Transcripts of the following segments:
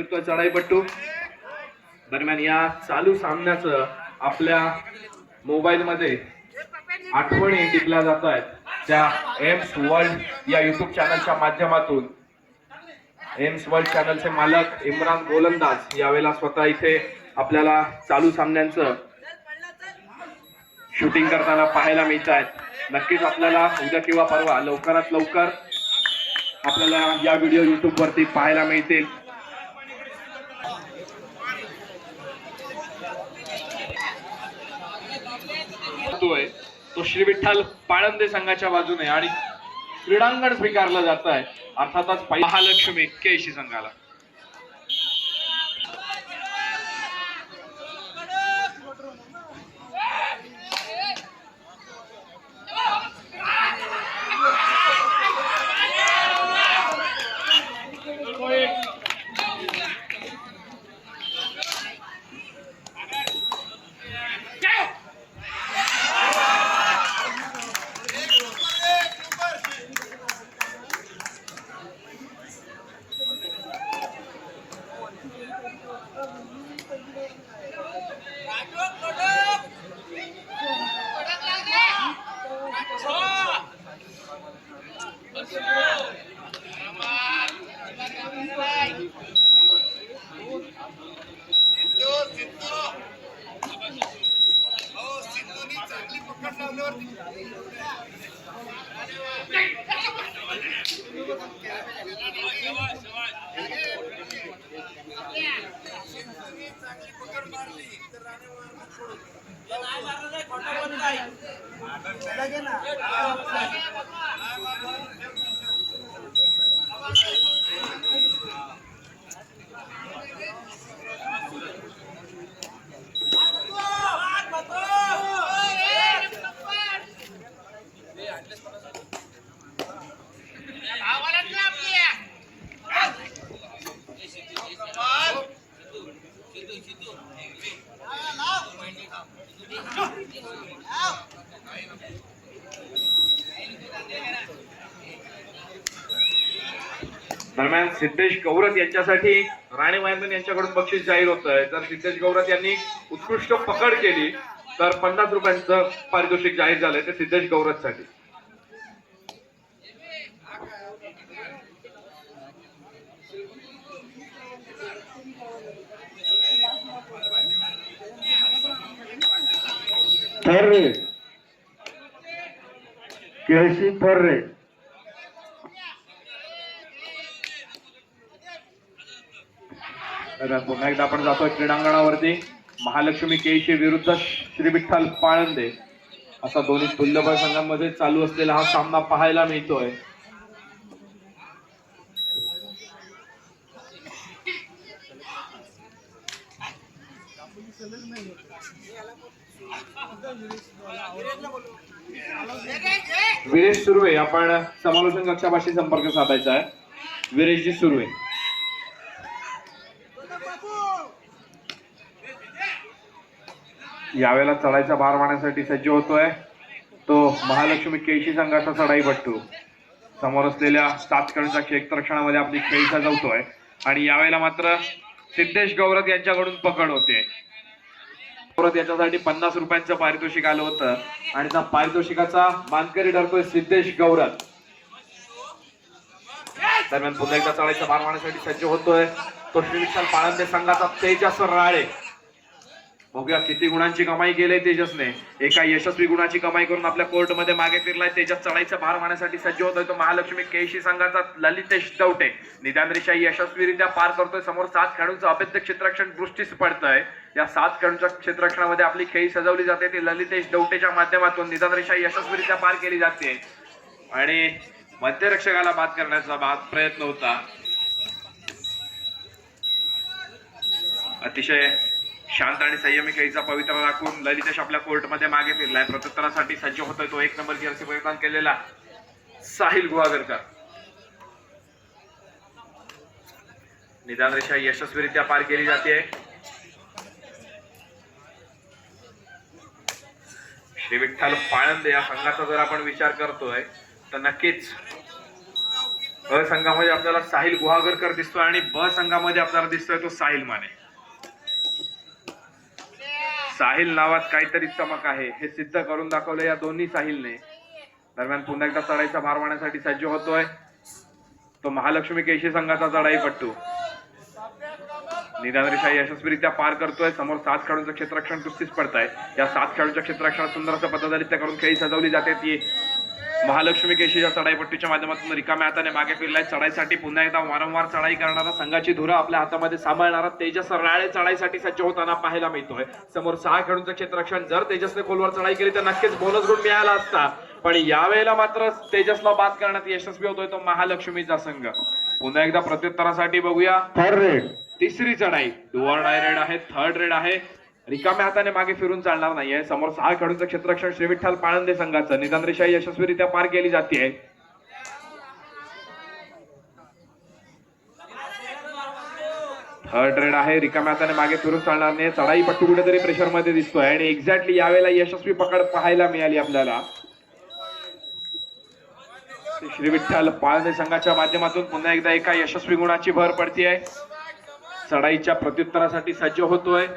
चढाईपट्टू दरम्यान या चालू सामन्याचं आपल्या मोबाईल मध्ये आठवणी टिपल्या जात आहेत त्या एम्स वर्ल्ड या युट्यूब चॅनलच्या माध्यमातून। एम्स वर्ल्ड चॅनलचे मालक इम्रान गोलंदाज यावेळेला स्वतः इथे आपल्याला चालू सामन्यांचं शूटिंग करताना पाहायला मिळत आहेत। नक्कीच आपल्याला उद्या किंवा परवा लवकरात लवकर आपल्याला या व्हिडिओ युट्यूब वरती पाहायला मिळतील। तो श्री विठ्ठल पाळंदे संघाच्या बाजूने आणि क्रीडांगण स्वीकारलं जात आहे अर्थातच महालक्ष्मी केशी संघाला। दरम्यान सिद्धेश गौरत यांच्यासाठी राणे वायरमन यांच्याकडून बक्षीस जाहीर होत आहे। जर सिद्धेश गौरत यांनी उत्कृष्ट पकड केली तर 50 रुपयांचं पारितोषिक जाहीर झालंय ते सिद्धेश गौरत साठी। थर्रे केळशी थर्रे पुन्हा एकदा आपण जातोय क्रीडांगणावरती। महालक्ष्मी केशी विरुद्ध श्री विठ्ठल पाळंदे असा दोन्ही तुल्यबळ संघांमध्ये चालू असलेला हा सामना पाहायला मिळतोय। विरेश सुर्वे आपण समालोचन कक्षापाशी संपर्क साधायचा आहे। विरेशजी सुर्वे यावेळेला चढाईचा भार मारण्यासाठी सज्ज होतोय तो महालक्ष्मी केशी संघाचा चढाईपट्टू। समोर असलेल्या 7 खेळांच्या क्षेत्ररक्षणामध्ये आपली खेळी सजवतोय आणि यावेळेला मात्र सिद्धेश गौरत यांच्याकडून पकड होते। गौरत याच्यासाठी 50 रुपयांचं पारितोषिक आलं होतं आणि त्या पारितोषिकाचा मानकरी ठरतोय सिद्धेश गौरत। दरम्यान पुन्हा एकदा चढाईचा भार मारण्यासाठी सज्ज होतोय तो श्री विठ्ठल पाळंदे संघाचा तेजस राळे। बघूया किती गुणांची कमाई केली तेजसने। एका यशस्वी गुणाची कमाई करून आपल्या कोर्ट मध्ये मागे फिरलाय तेजस। चढाईचा भार मारण्यासाठी सज्ज होतोय तो महालक्ष्मी केशी संघाचा ललितेश दवटे। निदानरेषा यशस्वीरित्या पार करतोय। समोर 7 खेळाडूंचं अभेद्य क्षेत्ररक्षण दृष्टीस पडतंय। या 7 खेळाडूंच्या क्षेत्ररक्षणामध्ये आपली खेळी सजवली जाते ती ललितेश दवटेच्या माध्यमातून निदानरेषा यशस्वीरित्या पार केली जाते आणि मध्यरक्षकाला बाद करण्याचा प्रयत्न होता। अतिशय शांत आणि संयमी खेळीचा पवित्रा राखून ललितेश आपल्या कोर्टमध्ये मागे फिरलाय। प्रत्युत्तरासाठी सज्ज होतोय तो 1 नंबर जर्सी परिधान केलेला साहिल गुहागरकर। निदानरेषा यशस्वीरित्या पार केली जाते। श्री विठ्ठल पाळंदे या संघाचा जर आपण विचार करतोय तर नक्कीच अ संघामध्ये आपल्याला साहिल गुहागरकर दिसतोय आणि ब संघामध्ये आपल्याला दिसतोय तो साहिल माने. साहिल नावात काहीतरी चमक आहे हे सिद्ध करून दाखवलं या दोन्ही साहिलने. दरम्यान पुन्हा एकदा चढाईचा भार वाहण्यासाठी सज्ज होतोय तो महालक्ष्मी केशी संघाचा चढाईपट्टू. निदान रेषा यशस्वीरित्या पार करतोय. समोर 7 खेळाडूंचं क्षेत्ररक्षण कुस्तीच पडताय. या 7 खेळाडूंच्या क्षेत्ररक्षणात सुंदर असं पद्धतरित्या करून खेळी सजवली जाते. ती महालक्ष्मी केशीच्या चढाईपट्टीच्या माध्यमातून रिकाम्या हाताने मागे फिरलाय. चढाईसाठी पुन्हा एकदा वारंवार चढाई करणारा संघाची धुरा आपल्या हातामध्ये सांभाळणारा तेजस राळे चढाईसाठी सज्ज होताना पाहायला मिळतोय. समोर 6 खेळाडूंचं क्षेत्ररक्षण. जर तेजसने खोलवर चढाई केली तर नक्कीच बोनस गुण मिळाला असता, पण यावेळेला मात्र तेजसला बाद करण्यात यशस्वी होतोय तो महालक्ष्मीचा संघ. पुन्हा एकदा प्रत्युत्तरासाठी बघूया. Third red. तिसरी चढाई डू ऑर डाय रेड आहे. थर्ड रेड आहे. रिकाम्या हाताने मागे फिरून चालणार नाहीये. समोर 6 खेळाडूंचं क्षेत्ररक्षण श्री विठ्ठल पाळंदे संघाचं. निदान रेषा यशस्वीरित्या पार केली जाते. थर्ड रेड आहे. रिकाम्या हाताने मागे फिरून चालणार नाही. चढाई पट्टू कुठेतरी प्रेशर मध्ये दिसतोय आणि एक्झॅक्टली यावेळेला यशस्वी पकड पाहायला मिळाली आपल्याला. श्री विठ्ठल पाळंदे संघाच्या माध्यमातून पुन्हा एकदा एका यशस्वी गुणाची भर पडतीये. चढाईच्या प्रत्युत्तरासाठी सज्ज होतोय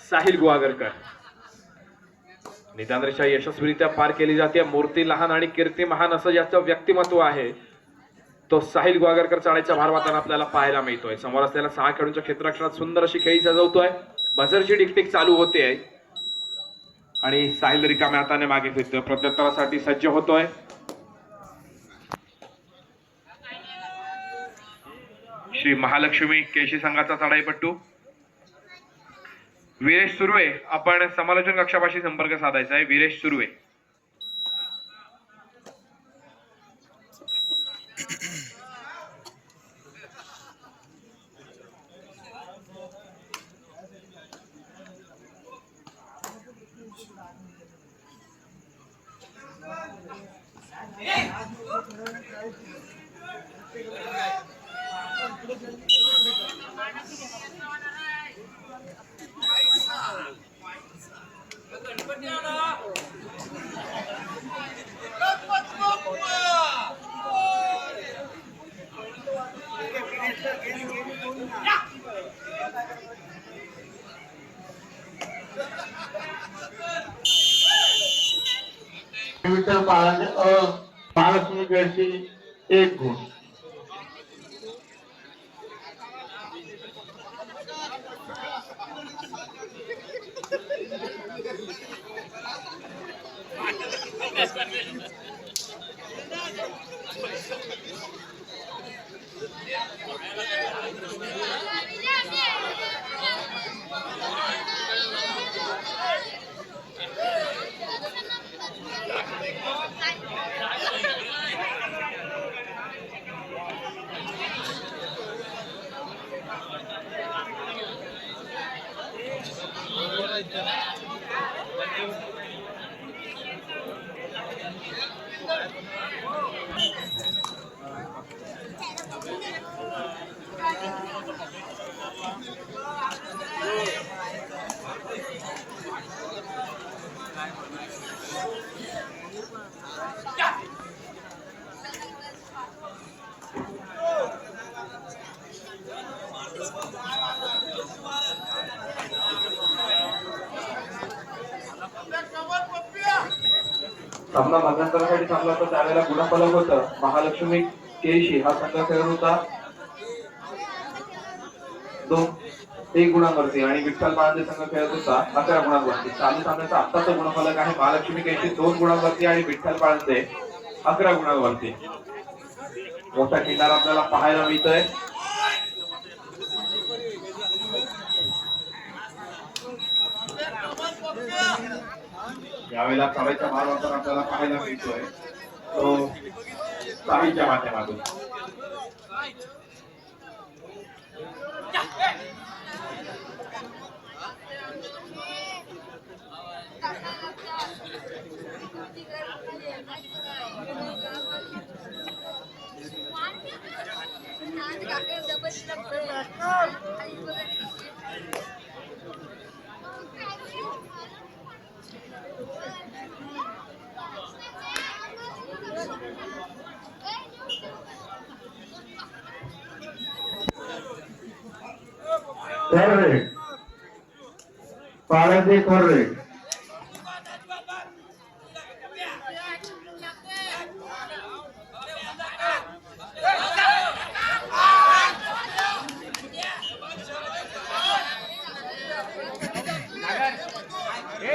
साहिल गुहागरकर. निदान रेषा यशस्वीरित्या पार केली जाते. मूर्ती लहान आणि कीर्ती महान असं याचं व्यक्तिमत्व आहे. तो साहिल गुहागरकर चढाईचा भार वाहताना आपल्याला पाहायला मिळतोय. समोर असलेल्या 6 खेळाडूंच्या क्षेत्ररक्षणात सुंदर अशी खेळी सजवतोय. बझरची टिकटिक चालू होते आणि साहिल रिकाम्या हाताने मागे फिरतोय. प्रत्युत्तरासाठी सज्ज होतोय. श्री महालक्ष्मी केशी संघाचा चढाईपट्टू वीरेश सुर्वे. आपण समालोचन कक्षापाशी संपर्क साधायचा आहे. वीरेश सुर्वे. विठ्ठल पाळंदे महालक्ष्मी केळशी 1 गुण. सामना मध्यंतरासाठी थांबला होता. त्यावेळेला गुणफलक होतं. महालक्ष्मी केळशी हा संघ खेळत होता 1 गुणांवरती आणि विठ्ठल पाळंदे संघ खेळत होता 11 गुणांवरती. चालू सामन्याचा आत्ताचा गुणफलक आहे महालक्ष्मी केळशी 2 गुणांवरती आणि विठ्ठल पाळंदे 11 गुणांवरती. मोठा किनारा आपल्याला पाहायला मिळतोय. यावेळेला चढाईचा भार वाहताना आपल्याला पाहायला मिळतोय तो साहिलच्या माध्यमातून. खर्रे पाळंदे खर्रे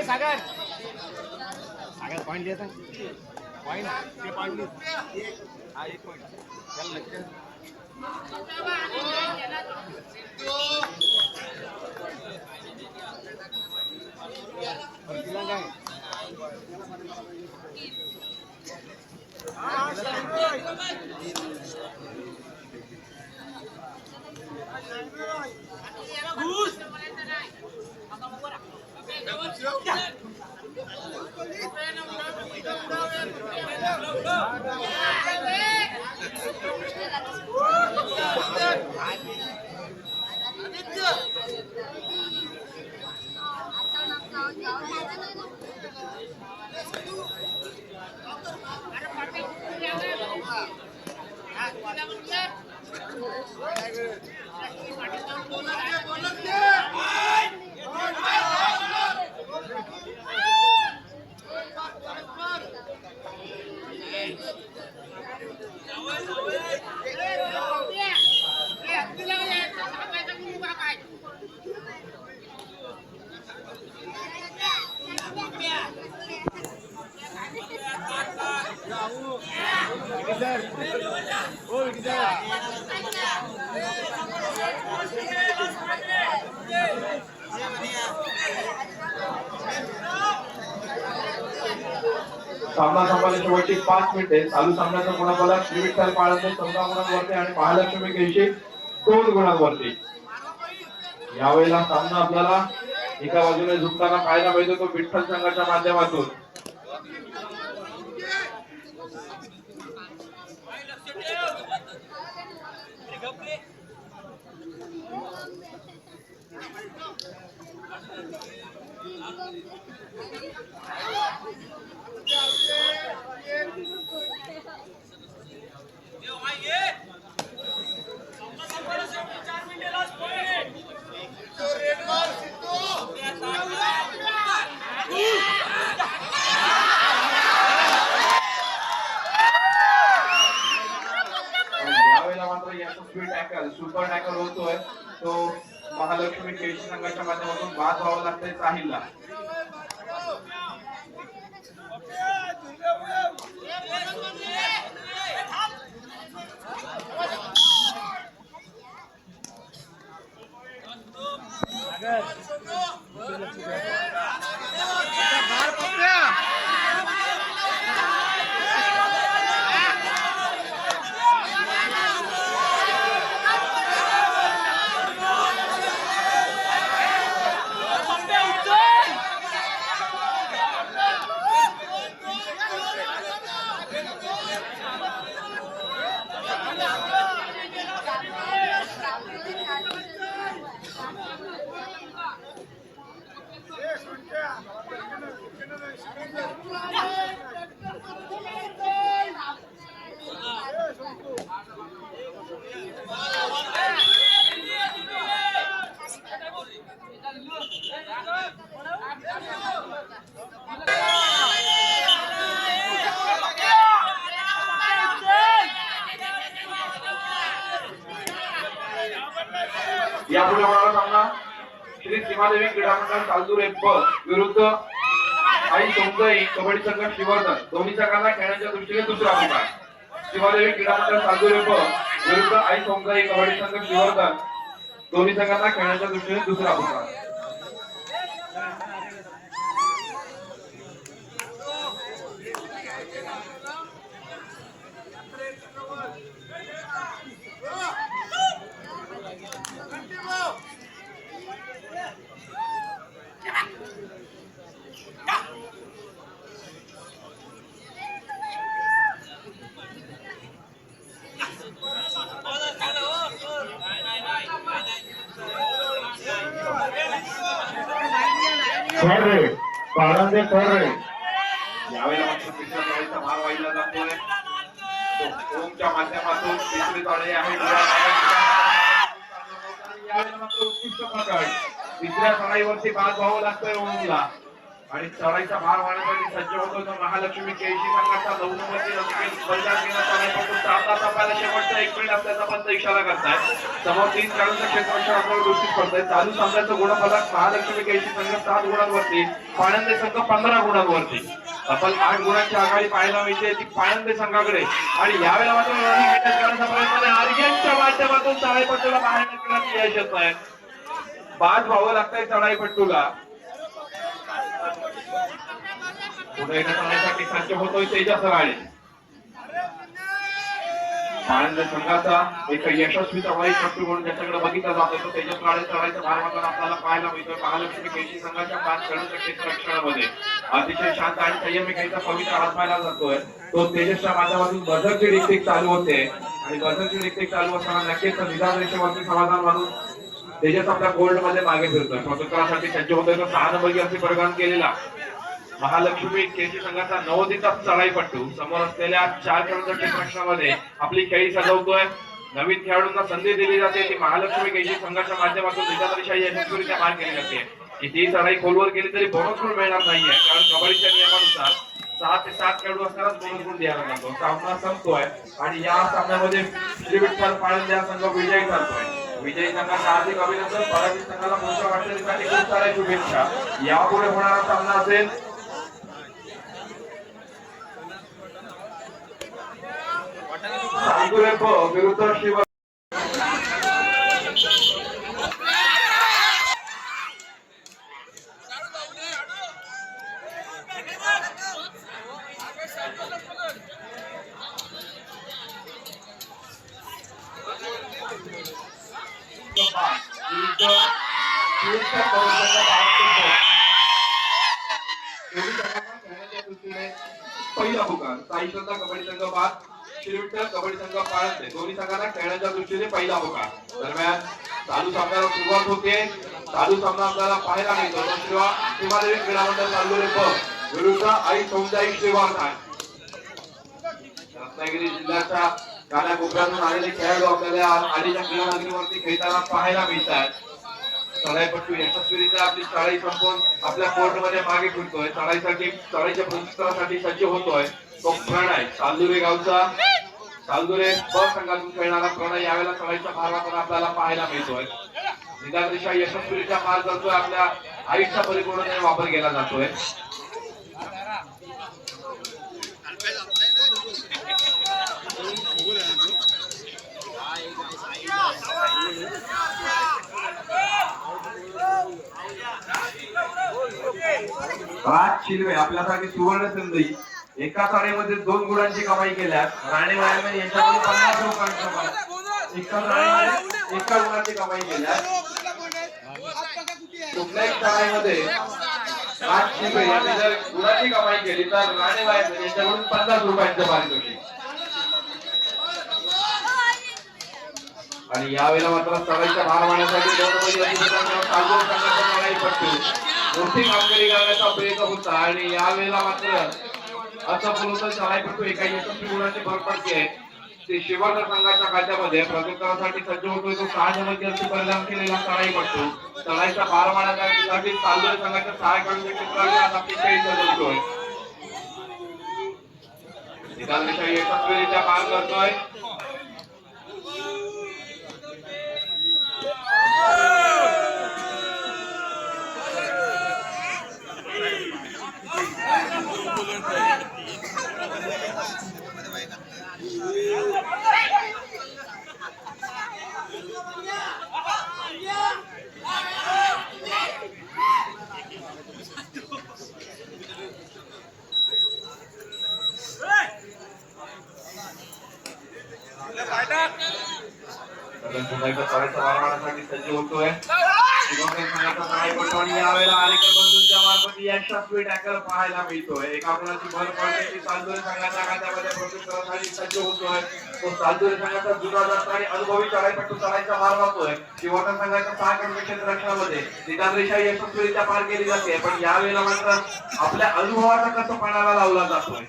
सागर सागर पॉइंट देता पॉइंट ते पॉइंट हा एक पॉइंट चल लक्ष्य सामना संपायला शेवटची 5 मिनिटे. चालू सामन्याचा गुणाफलक श्री विठ्ठल पाळंदे 14 गुणांवरती आणि महालक्ष्मी केळशी 2 गुणांवरती. यावेळेला सामना आपल्याला एका बाजूने झुकताना पाहायला मिळतो तो विठ्ठल संघाच्या माध्यमातून. सुपर टॅकल होतोय तो महालक्ष्मी केळशी संघाच्या माध्यमातून बाद व्हावं लागतंय साहिलला. यापुढे होणारा सामना श्री सीमादेवी क्रीडा मंडळ तालदूर एप्प विरुद्ध आई सोमजाई कबड्डी संघ शिवर्धन. दोन्ही संघांना खेळण्याच्या दृष्टीने दुसरा सामना. सीमादेवी क्रीडा मंडळ तालदूर एप्प विरुद्ध आई सोमजाई कबड्डी संघ शिवर्धन. दोन्ही संघांना खेळण्याच्या दृष्टीने दुसरा सामना. खर्रे पाळंदे खर्रे यावेळेला मात्र तिसऱ्या तळेचा भार वाहिला जातोय. तो ओमच्या माध्यमातून तिसरी तळे आहे. यावेळेला मात्र उत्कृष्ट प्रकार तिसऱ्या चढाईवरती बाद व्हावं लागतंय ओमला आणि चढाईचा भार वाढवण्यासाठी सज्ज होतो तो महालक्ष्मी केळशी संघाचा 9 नंबरची रसिकेश बलिदान घेण्यात आल्यापासून सामना संपायला शेवटचा 1 मिनिट असल्याचा पंच इशारा करताय समोर 3 खेळाडूंचा क्षेत्ररक्षण आपल्याला दृष्टीस पडतंय चालू सामन्याचं गुणफलक महालक्ष्मी केळशी संघ 7 गुणांवरती पाणंदे संघ 15 गुणांवरती तब्बल 8 गुणांची आघाडी पाहायला मिळते ती पाणंदे संघाकडे आणि यावेळेला मात्र रनिंग अटॅक करण्याचा प्रयत्न आर्यनच्या माध्यमातून चढाईपट्टूला बाहेर निघण्यात यश येत आहे बाद व्हावं लागतंय चढाईपट्टूला पुढे करण्यासाठी सज्ज होतोय तेजस राळे आनंद संघाचा एक यशस्वी चढाईपट्टू म्हणून ज्याच्याकडे बघितला जात होतो तेजस राळे चढाईचा भार मात्र आपल्याला पाहायला मिळतोय महालक्ष्मी केळशी संघाच्या 5 खेळाडूंच्या क्षेत्ररक्षणामध्ये अतिशय शांत आणि संयमी खेळीचा पवित्र हात पाहायला जातोय तो तेजसच्या माध्यमातून बझरची डिक्टिक चालू होते आणि बझरची डिक्टिक चालू असताना नक्कीच निदान रेषेवरती समाधान मानून तेजस आपल्या गोल्ड मध्ये मागे फिरतोय प्रत्युत्तरासाठी सज्ज होतोय तो 6 नंबरची असे परिधान केलेला महालक्ष्मी केळशी संघाचा नवोदित चढाईपट्टू समोर असलेल्या 4 खेळाडूंच्या क्षेत्ररक्षणामध्ये आपली खेळी सजवतोय नवीन खेळाडूंना संधी दिली जाते ती महालक्ष्मी केळशी संघाच्या माध्यमातून निदानशाही यशस्वीरित्या पार केली जाते कितीही चढाई खोलवर केली तरी बोनस गुण मिळणार नाहीये कारण कबड्डीच्या नियमानुसार 6 ते 7 खेळाडू असतानाच बोनस गुण द्यावा लागतो सामना संपतोय आणि या सामन्यामध्ये श्री विठ्ठल पाळंदे हा संघ विजयी ठरतोय विजयी संघाचा हार्दिक अभिनंदन पराजित संघाला पुढच्या वाटचालीसाठी खूप साऱ्या शुभेच्छा यापुढे होणारा सामना असेल विरुद्ध शिव पहिला पुकार साई श्रद्धा कबड्डी संघ 5 श्री विठ्ठल कबड्डी संघ पाळंदे दोन्ही संघांना खेळण्याच्या दृष्टीने पहिला पुकार दरम्यान चालू सामन्याला सुरुवात होते चालू सामना आपल्याला पाहायला मिळतो शिवादेवी क्रीडा मंडळ चाललोरे विरुद्ध आई सौंदाई श्रीवर्धन रत्नागिरी जिल्ह्याच्या काल्या कोपऱ्यातून आलेले खेळाडू आपल्याला आधीच्या क्रीडानगरीवरती खेळताना पाहायला मिळतात चढाईपट्टू यशस्वीरित्या आपली चढाई संपवून आपल्या कोर्ट मध्ये मागे फिरतोय चढाईच्या प्रत्युत्तरासाठी सज्ज होतोय तो प्रणय चालदुरे गावचा चालदुरे ब संघातून खेळणारा प्रणय यावेळेला चढाईचा भार मात्र आपल्याला पाहायला मिळतोय निदान दिशा यशस्वीरित्या पार करतोय आपल्या आईचा परिपूर्णपणे वापर केला जातोय राज शिलवे आपल्यासाठी सुवर्ण संधी एका चढाईमध्ये 2 गुणांची कमाई केल्यास राणे वायरमॅन यांच्याकडून 50 रुपयांची कमाई एका चढाईमध्ये 1 गुणाची कमाई केल्यास कुठल्याही चढाईमध्ये राज शिलवे यांनी जर गुणाची कमाई केली तर राणे वायरमॅन यांच्याकडून 50 रुपयांची पारितोषिक आणि यावेळेला मात्र चढाईचा भार वाढवण्यासाठी मोठी कामगिरी करण्याचा प्रयत्न होता आणि यावेळेला मात्र असं बोलतो चढाईपट्टू एका यशस्वी गुणाची भर पडते ते शिवर्धन संघाच्या खात्यामध्ये प्रत्युत्तरासाठी सज्ज होतोय तो 6 नंबरची परिणाम केलेला चढाईपट्टू चढाईचा भार वाढवण्यासाठी चाललोरे संघाच्या 6 खेळाडूंच्या क्षेत्रात आपली खेळी सजवतोय निदानशाही यशस्वीरित्या पार करतोय चढाईचा भार वाढवण्यासाठी सज्ज होतोय यावेळेला आरेकर बंधूंच्या मार्फत यशस्वी टॅकल पाहायला मिळतोय एका गुणाची भर पडण्याची चालदुरे संघाच्या खात्यामध्ये प्रत्युत्तरासाठी सज्ज होतोय तो चालदुरे संघाचा जुना जास्त आणि अनुभवी चढाईपट्टू चढाईचा भार वाहतोय शिवर्धन संघाच्या 6 खेळाडूंच्या क्षेत्ररक्षणामध्ये निदानरेषा यशस्वीरित्या पार केली जाते पण यावेळेला मात्र आपल्या अनुभवाचा कसं पणाला लावला जातोय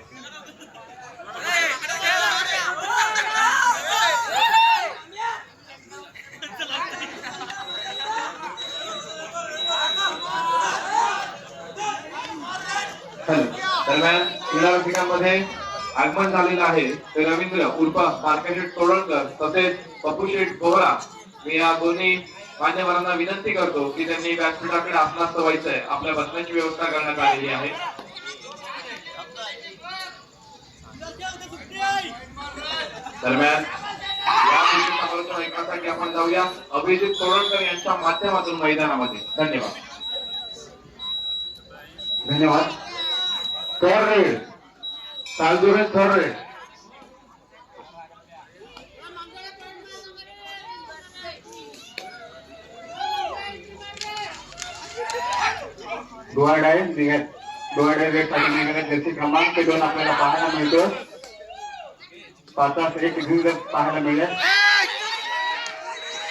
दरम्यान क्रीडा रसिकांमध्ये आगमन झालेलं आहे ते रवींद्र उर्फ मार्केशेठ तोडणकर तसेच पप्पूशेठ बोहरा. मी या दोन्ही मान्यवरांना विनंती करतो की त्यांनी व्यासपीठाकडे आपणास व्हायचंय. आपल्या बसण्याची व्यवस्था करण्यात आलेली आहे. दरम्यान या समालोचन ऐकण्यासाठी आपण जाऊया अभिजित तोडणकर यांच्या माध्यमातून मैदानामध्ये. धन्यवाद. धन्यवाद. थोर रेड तालदुरे थोर रेड डोळाडे रेड साठी निघाले जर्सी क्रमांक 2 आपल्याला पाहायला मिळतो. 5-1 घेऊन पाहायला मिळेल.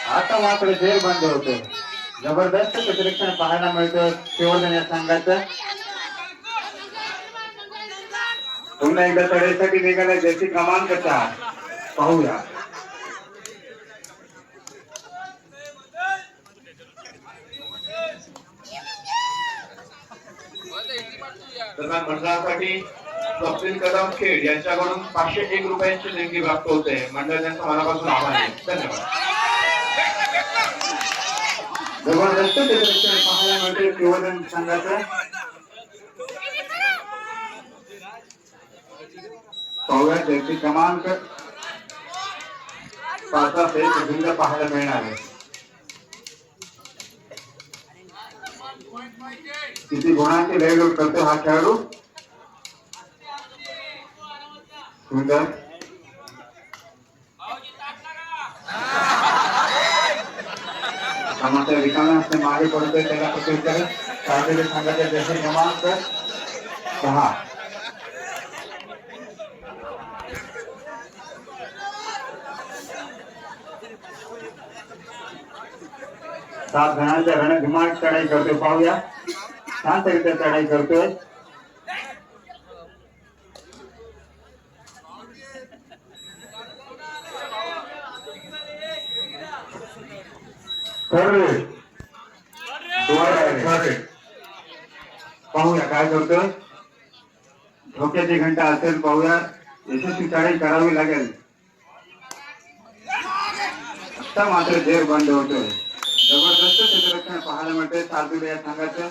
आता मात्र झेल बंद होतो. जबरदस्त प्रतिरक्षण पाहायला मिळतं शिवधन या संघाचं. पुन्हा एकदा तडेसाठी निघाला जर्सी क्रमांक 4 पाहूया. दरम्यान मंडळासाठी स्वप्नील कदम खेड यांच्याकडून 501 रुपयांची देणगी प्राप्त होते. मंडळ त्यांचा मनापासून आभार आहे. धन्यवाद. जबरदस्त प्रतिरक्षण पाहायला मिळते शिवधन संघाचं. पाहूया जर्सी क्रमांक 5-1 घेऊन पाहायला मिळणार आहे. किती गुणांची लढत करतो हा खेळाडू. सुंदर समस्या रिकाम्या असते मागे पडतोय त्याला प्रत्युत्तर काढलेले संघाचे जर्सी क्रमांक 6. सात जणांच्या रणधुमाळ चढाई करतोय. पाहूया शांतरित्या चढाई करतोय. पाहूया काय करतोय. धोक्याची घंटा असेल. पाहूया यशस्वी चढाई करावी लागेल. आता मात्र झेर बंद होतोय. जबरदस्त क्षेत्ररक्षण पाहायला मिळते तालदुरे या संघाचं.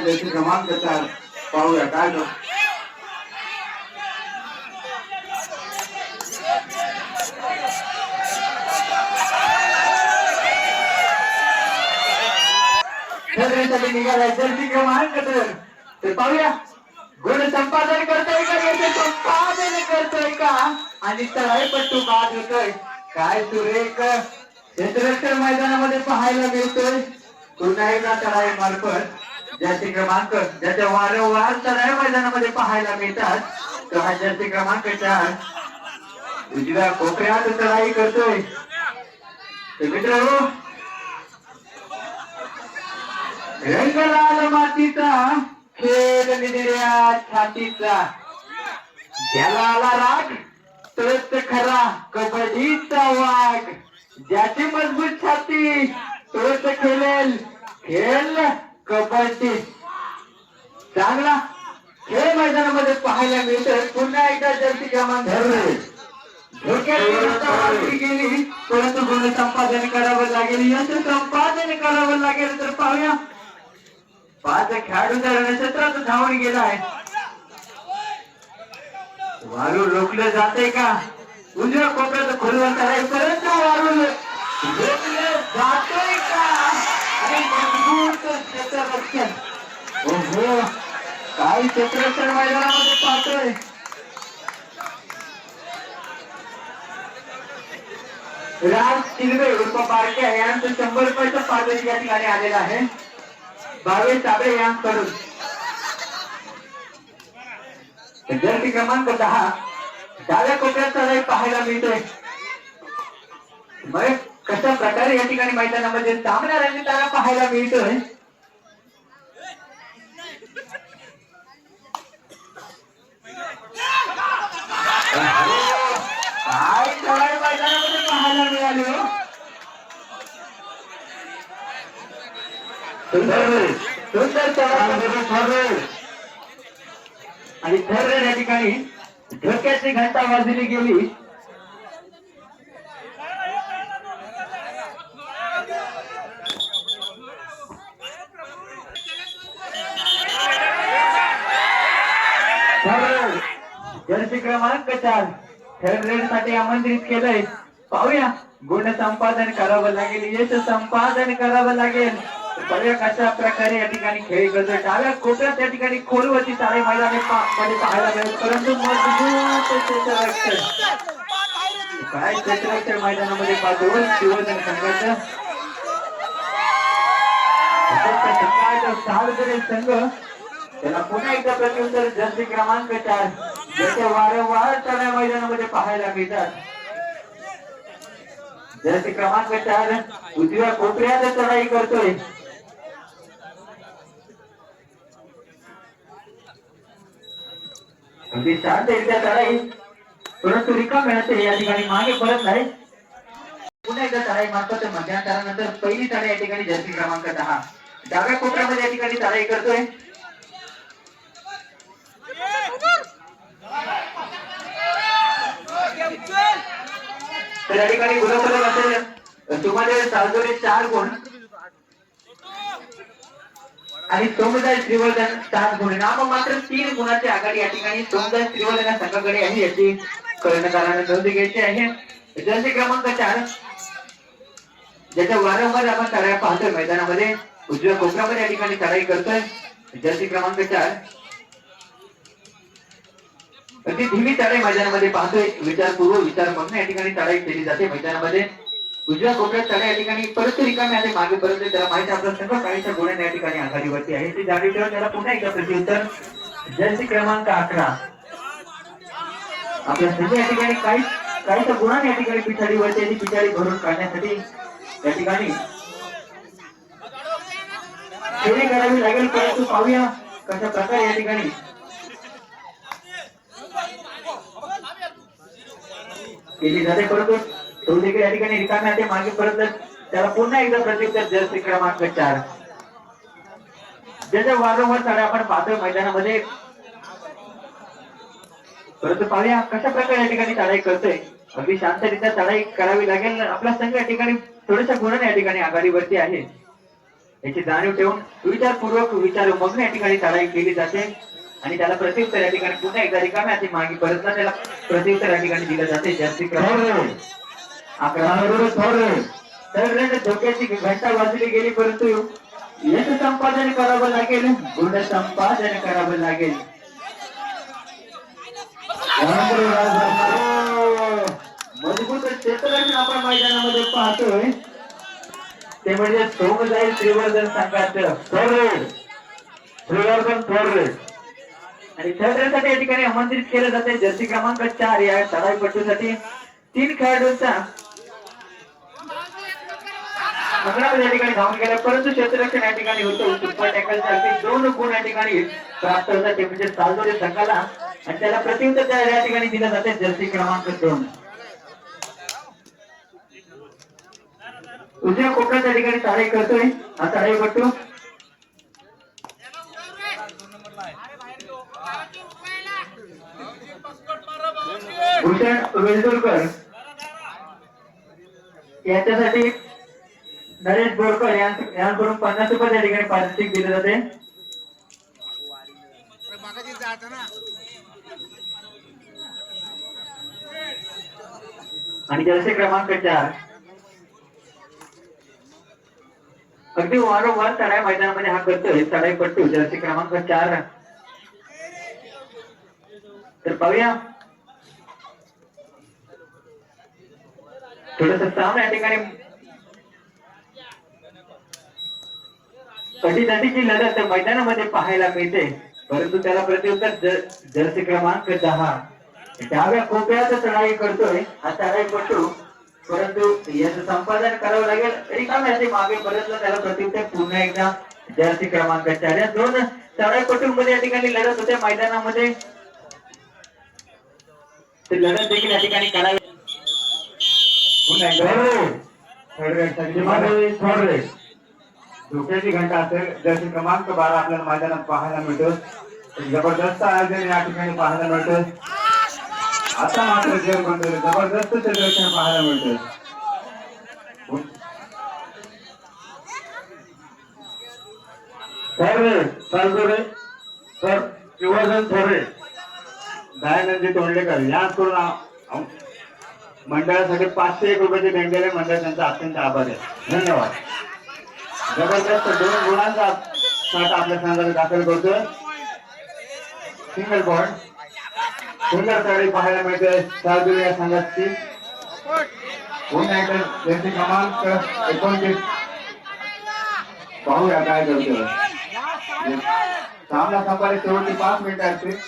जर्सी क्रमांक 4 पाहूया काय तो. निघाला जर्सी क्रमांक 2 ते पाहूया. गुण संपादन करतोय का याचे संपादन करतोय का आणि तळाईपट्टू बाद होतोय. काय सुरेख क्षेत्ररक्षण मैदानामध्ये पाहायला मिळतोय. पुन्हा एकदा तळाई मार्फत जर्सी क्रमांक ज्याच्या वारंवार तळाई मैदानामध्ये पाहायला मिळतात तो हा जर्सी क्रमांक 4 उजव्या कोपऱ्यात तळाई करतोय. मित्रांनो रंगलाल मातीचा खेळ निधड्या छातीचा ज्याला आला राग तोच खरा कबड्डीचा वाघ. ज्याची मजबूत छाती तोच खेळेल खेळ कबड्डी. चांगला खेळ मैदानामध्ये पाहायला मिळतोय. पुन्हा एकदा जर्सी क्रमांक गेली परंतु गुण संपादन करावं लागेल. यश संपादन करावं लागेल. तर पाहूया 5 खेळाडूंच्या रणक्षेत्रात धावून गेलाय. वारू रोखलं जाते का. उजव्या कोपऱ्यात खोलवत आहे परंतु वारू रोखलं जातोय का आणि मजबूत क्षेत्ररक्षण. ओहो काय क्षेत्ररक्षण मैदानामध्ये पाहतोय. राज शिलवे उर्फ बारके यांचं 100 रुपयाचं पारितोषिक या ठिकाणी आलेलं आहे. भावेश साबळे यांकडून. जर्सी क्रमांक 10 डाव्या कोपऱ्यात चढाई पाहायला मिळतोय. मग कशा प्रकारे या ठिकाणी मैदानामध्ये सामना रंगताना पाहायला मिळतोय. काय चढाई मैदानामध्ये पाहायला मिळाली हो. सुंदर चढाई आणि थर्ड या ठिकाणी धोक्याची घंटा वाजली गेली. जर्सी क्रमांक 4 थर्ड रेड साठी आमंत्रित केलंय. पाहूया गुण संपादन करावं लागेल, यश संपादन करावं लागेल. बघूया कशा प्रकारे या ठिकाणी खेळ करतोय. डाव्या कोपऱ्यात या ठिकाणी खोलवरती सारे मैदानामध्ये पाहायला मिळेल, परंतु काय क्षेत्ररक्षण मैदानामध्ये पाहतो शिवजन संघाचं संघ त्याला पुन्हा एकदा प्रत्युत्तर जर्सी क्रमांक 4 ज्याचे वारंवार चढाई मैदानामध्ये पाहायला मिळतात. जर्सी क्रमांक 4 उजव्या कोपऱ्यात चढाई करतोय. अगदी शांतरित्या चढाई, परंतु रिकाम मिळते या ठिकाणी मागे परत नाही. पुन्हा एकदा चढाई मार्फत मध्यांतरानंतर पहिली चढाई या ठिकाणी जर्सी क्रमांक 10 डाव्या कोपऱ्यामध्ये या ठिकाणी चढाई करतोय. तर या ठिकाणी गुणफलक असेल तुम्हाला सालजोडे 4 गुण आणि सोमदाय श्रीवर्धन 7 गुण. नाम मात्र 3 गुणाची आघाडी या ठिकाणी सोमदाय श्रीवर्धन या संघाकडे आहे, याची कर्णधाराने नोंद घ्यायची आहे. जर्सी क्रमांक 4 ज्याच्या वारंवार आपण चढाई पाहतोय मैदानामध्ये उजव्या कोपऱ्यामध्ये या ठिकाणी चढाई करतोय. जर्सी क्रमांक 4 अगदी धीमी चढाई मैदानामध्ये पाहतोय. विचारपूर्वक विचार करून या ठिकाणी चढाई केली जाते मैदानामध्ये. उजव्या कोपऱ्यात चढाई या ठिकाणी परत रिकामी आहे, मागे परत त्याला माहिती आपला संघ काहीच्या गुणाने या ठिकाणी आघाडीवरती आहे. ती जाणीव ठेवून त्याला पुन्हा एकदा प्रत्युत्तर जर्सी क्रमांक 11 आपला संघ या ठिकाणी काहीच्या गुणाने या ठिकाणी पिछाडीवरती आहे. पिछाडी भरून काढण्यासाठी या ठिकाणी खेळी करावी लागेल, परंतु पाहूया कशा प्रकारे या ठिकाणी केली जाते. परंतु तो देखील या ठिकाणी रिकामे आहे, मागे परत त्याला पुन्हा एकदा प्रत्युत्तर जर्सी क्रमांक 4 ज्याच्या वारंवार चढाई आपण पाहतोय मैदानामध्ये. परंतु पाहूया कशा प्रकारे या ठिकाणी चढाई करतोय. अगदी शांतरित्या चढाई करावी लागेल. आपला संघ या ठिकाणी थोड्याशा गुणाने या ठिकाणी आघाडीवरती आहे, याची जाणीव ठेवून विचारपूर्वक विचार मग या ठिकाणी चढाई केली जाते. आणि त्याला प्रत्युत्तर या ठिकाणी पुन्हा एकदा रिकाम्या हाती मागे परत त्याला प्रत्युत्तर या ठिकाणी दिलं जाते. जर्सी क्रमांक 11 धोक्याची घंटा वाजली गेली, परंतु यश संपादन करावं लागेल, गुण संपादन करावं लागेल. मजबूत क्षेत्ररक्षण आपण मैदानामध्ये पाहतोय ते म्हणजे सोमदाय श्रीवर्धन संघाचं श्रीवर्धन आणि थर्ड रेडसाठी या ठिकाणी आमंत्रित केलं जाते. जर्सी क्रमांक 4 या चढाईपटूसाठी 3 खेळाडूंचा या ठिकाणी धावून गेला, परंतु क्षेत्ररक्षण या ठिकाणी होतं. सुपर टॅकलसाठी 2 गुण या ठिकाणी प्राप्त होतात, ते म्हणजे सालजोडे संघाला, आणि त्याला प्रत्युत्तर या ठिकाणी दिलं जाते. जर्सी क्रमांक 2 उजव्या कोपऱ्यात या ठिकाणी चढाई करतोय हा चढाईपटू. भूषण वेलदुरकर याच्यासाठी नरेश बोरकर यांकडून 50 रुपये या ठिकाणी पारितोषिक दिले जाते. आणि जर्सी क्रमांक 4 अगदी वारंवार चढाई मैदानामध्ये हा करतोय चढाईपट्टू जर्सी क्रमांक 4. तर पाहूया थोडस सामने या ठिकाणी कटीची लढत मैदानामध्ये पाहायला मिळते, परंतु त्याला प्रत्युत्तर जर्सी क्रमांक 10 डाव्या खोप्यात चढाई करतोय हा चढाईपटू, परंतु याचं संपादन करावं लागेल. रिकाम्याचे मागे परतलं, त्याला प्रत्युत्तर पुन्हा एकदा जर्सी क्रमांक 4. या दोन चढाईपटूंमध्ये या ठिकाणी लढत होत्या मैदानामध्ये, ते लढत देखील या ठिकाणी करावी. धोक्याची घंटा असेल जर्सी क्रमांक 12 आपल्याला मैदानात पाहायला मिळतो. जबरदस्त आयोजन या ठिकाणी पाहायला मिळतं. आता मात्र जग बंद जबरदस्त दर्शन पाहायला मिळतं. दयानंदजी तोंडलेकर याकडून मंडळासाठी 501 रुपयाचे देणगेले मंडळ त्यांचा अत्यंत आभार आहे. धन्यवाद. जबरदस्त 2 गुणांचा साठ आपल्या संघाला दाखल करतोय. सिंगल पॉइंट सुंदर चढाई पाहायला मिळते शार्दूल या संघाची. पुन्हा एकदा जर्सी क्रमांक 29 पाहूया काय करतोय. सामना संपायला शेवटची 5 मिनिटं असतील.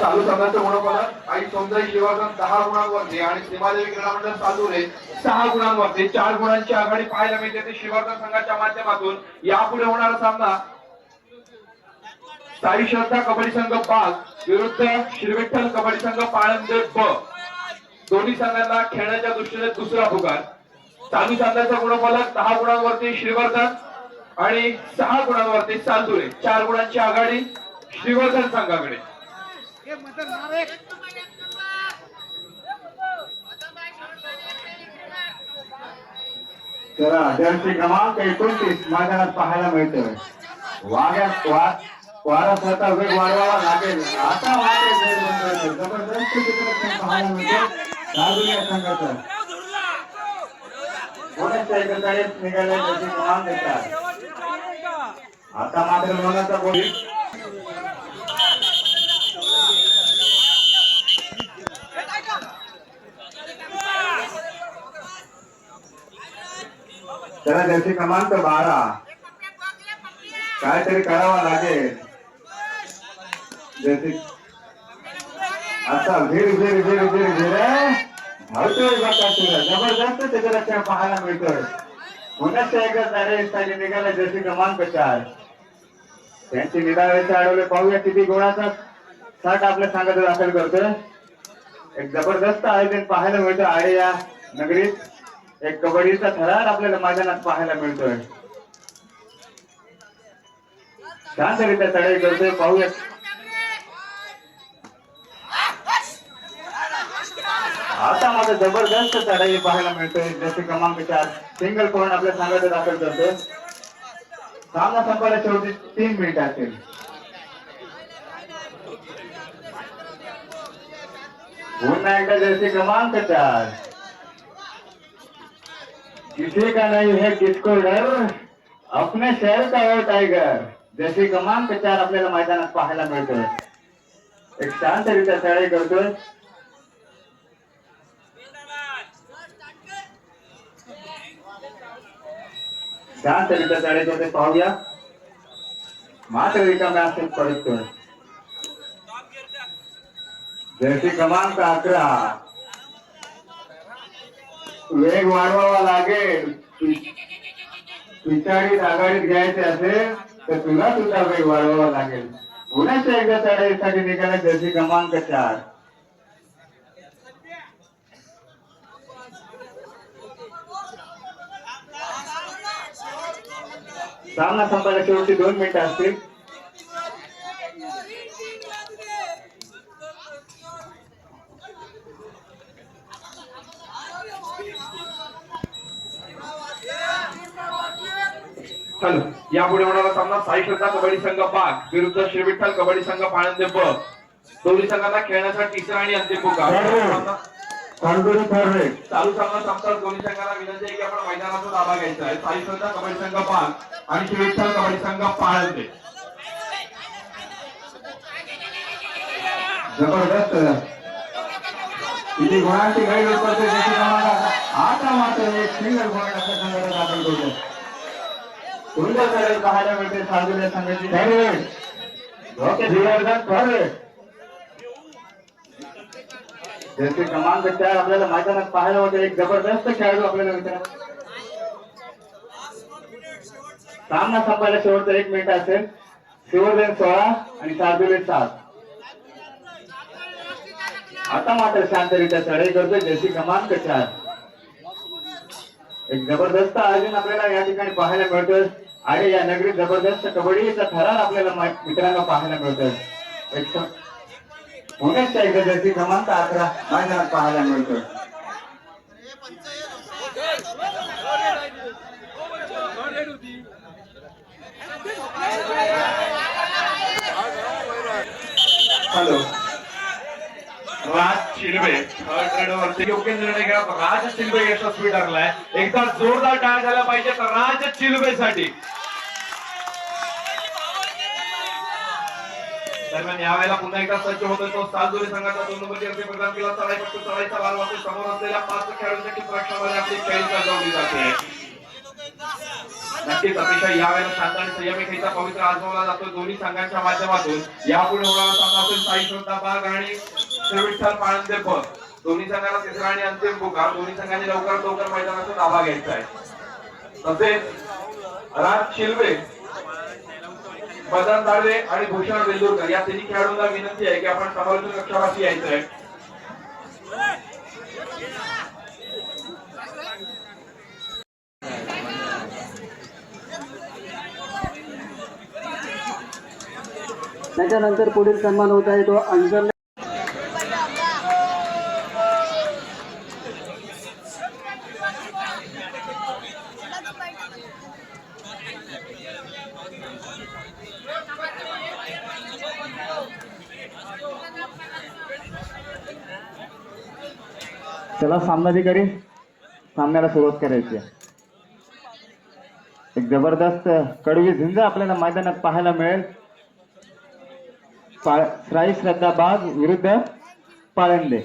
चालू संघाचं गुणफलक आणि सौंदर्य शिवासन 10 गुणांवरती आणि सीमादेवी क्रीडा मंडळ चालूरे 6 गुणांवरती. 4 गुणांची आघाडी पाहायला मिळते ते शिवासन संघाच्या माध्यमातून. यापुढे होणारा सामना साई श्रद्धा कबड्डी संघ बाग विरुद्ध श्रीविठ्ठल कबड्डी संघ पाळंदे ब. दोन्ही संघांना खेळण्याच्या दृष्टीने दुसरा पुकार. चालू संघाचा गुणफलक 10 गुणांवरती श्रीवर्धन आणि 6 गुणांवरती चालदुरे. 4 गुणांची आघाडी श्रीवर्धन संघाकडे. चला जर्सी क्रमांक 29 मैदानात पाहायला मिळतोय. वारा स्वतः वेग वाढवावा लागेल. आता मात्र जबरदस्त चित्रपट पाहायला मिळतो शार्दूल या संघाचं. बोनसच्या 41 निघाले जर्सी क्रमांक 4. आता मात्र लोणाचा बोल त्याला जर्सी क्रमांक 12 काहीतरी करावा लागेल. जर्सी आता धावतोय बकासूर. जबरदस्त त्याचं रक्षण पाहायला मिळतोय. पुन्हा एकदा निघाला जर्सी क्रमांक 4. त्यांची निरावेचे अडवले. पाहूया किती गुणाचा साठ आपल्या संघात दाखल करतोय. एक जबरदस्त आयोजन पाहायला मिळतं आडे या नगरीत. एक कबड्डीचा थरार आपल्याला मैदानात पाहायला मिळतोय. शांतरित्या चढाई करतोय. पाहूया आता मात्र जबरदस्त चढाई पाहायला मिळतोय. जर्सी क्रमांक 4 सिंगल पॉइंट आपल्या संघात दाखल करतोय. सामना संपायला शेवटी 3 मिनिटं असेल. पुन्हा एकदा जर्सी क्रमांक 4 किसी का नहीं है किसको डर अपने शहर का हो टाइगर. जर्सी क्रमांक 4 आपल्याला मैदानात पाहायला मिळतोय. एक शांतरित्या चढाई करतोय. शांतरित्या चढाई करतोय. पाहूया मात्र रिकाम्या असेल परततोय. जर्सी क्रमांक 11 वेग वाढवावा लागेल. पिछाडीत आघाडीत घ्यायचे असेल तर तुला सुद्धा वेग वाढवावा लागेल. पुन्हा एकदा चढाईसाठी निघाला जर्सी क्रमांक 4. सामना संपायला शेवटची 2 मिनिटं असतील. चल यापुढे होणारा सामना साई श्रद्धा कबड्डी संघ बाग विरुद्ध श्रीविठ्ठल कबड्डी संघ पाळंदे ब. दोन्ही संघांना खेळण्याचा तिसरा आणि अंतिम पुकार. चालू सामना संपताच दोन्ही संघांना विनंती आहे की आपण मैदानातून धावा घ्यायचा आहे. साई श्रद्धा कबड्डी संघ बाग आणि श्रीविठ्ठल कबड्डी संघ पाळंदे. जबरदस्त किती गुणांची गाडी करते त्याची क्रमांक आता मात्र एक सिंगल पॉईंट अशा संघाला दाखल करतो. सुंदर खेळ पाहायला मिळते साधूला संघाची ओके दिवसभर खरे जसे क्रमांक 4 आपल्याला मैदानात पाहायला होते. एक जबरदस्त खेळाडू आपल्याला मित्रांनो. सामना संपायला शेवटचा 1 मिनिट असेल. शिवोर्धन 16 आणि साधुले 7. आता मात्र शांतरित्या चढाई करतोय जशी क्रमांक 4. एक जबरदस्त आयोजन आपल्याला या ठिकाणी पाहायला मिळतोय आणि या नगरीत जबरदस्त कबड्डीचा थरार आपल्याला मित्रांनो पाहायला मिळतोय. एक पुण्याच्या एकदा जशी क्रमांक 11 मैदानात पाहायला मिळतोय. हॅलो राज शिल्बे थर्ड रेडवरती योग्य निर्णय घ्या. राज शिल्बे यशस्वी ठरलाय. एकदा जोरदार टाळ झाला पाहिजे तर राज शिल्बेसाठी. दरम्यान यावेळेला पुन्हा एकदा सज्ज होतोय तो सालदोरी संघाचा 2 नंबर जर्सी प्रदान केला. चढाईपट्टू चढाईचा लाल वाटतो. समोर असलेल्या 5 खेळाडूंच्या प्रक्षामध्ये आपली खेळी सजवली जाते. नक्कीच अतिशय यावेळेला शांत आणि संयमी खेळीचा पवित्र आजमावला जातो दोन्ही संघांच्या माध्यमातून. यापुढे होणारा सामना असेल साई श्रद्धा बाग आणि श्रीविठ्ठल पाळंदे प. दोन्ही संघांना तिसरा आणि अंतिम पुकार. दोन्ही संघांनी लवकरात लवकर मैदानाचा ताबा घ्यायचा आहे. तसेच राज शिल्बे, मदन दाळवे आणि भूषण वेल्लुरकर या तिन्ही खेळाडूंना विनंती आहे की आपण समालोचन कक्षापाशी यायचं आहे. त्याच्यानंतर पुढील सन्मान होत आहे तो अंजल. चला सामनाधिकारी सामन्याला सुरुवात करायची आहे. एक जबरदस्त कडवी झुंज आपल्याला मैदानात पाहायला मिळेल. साई श्रद्धा बाग विरुद्ध पाळंदे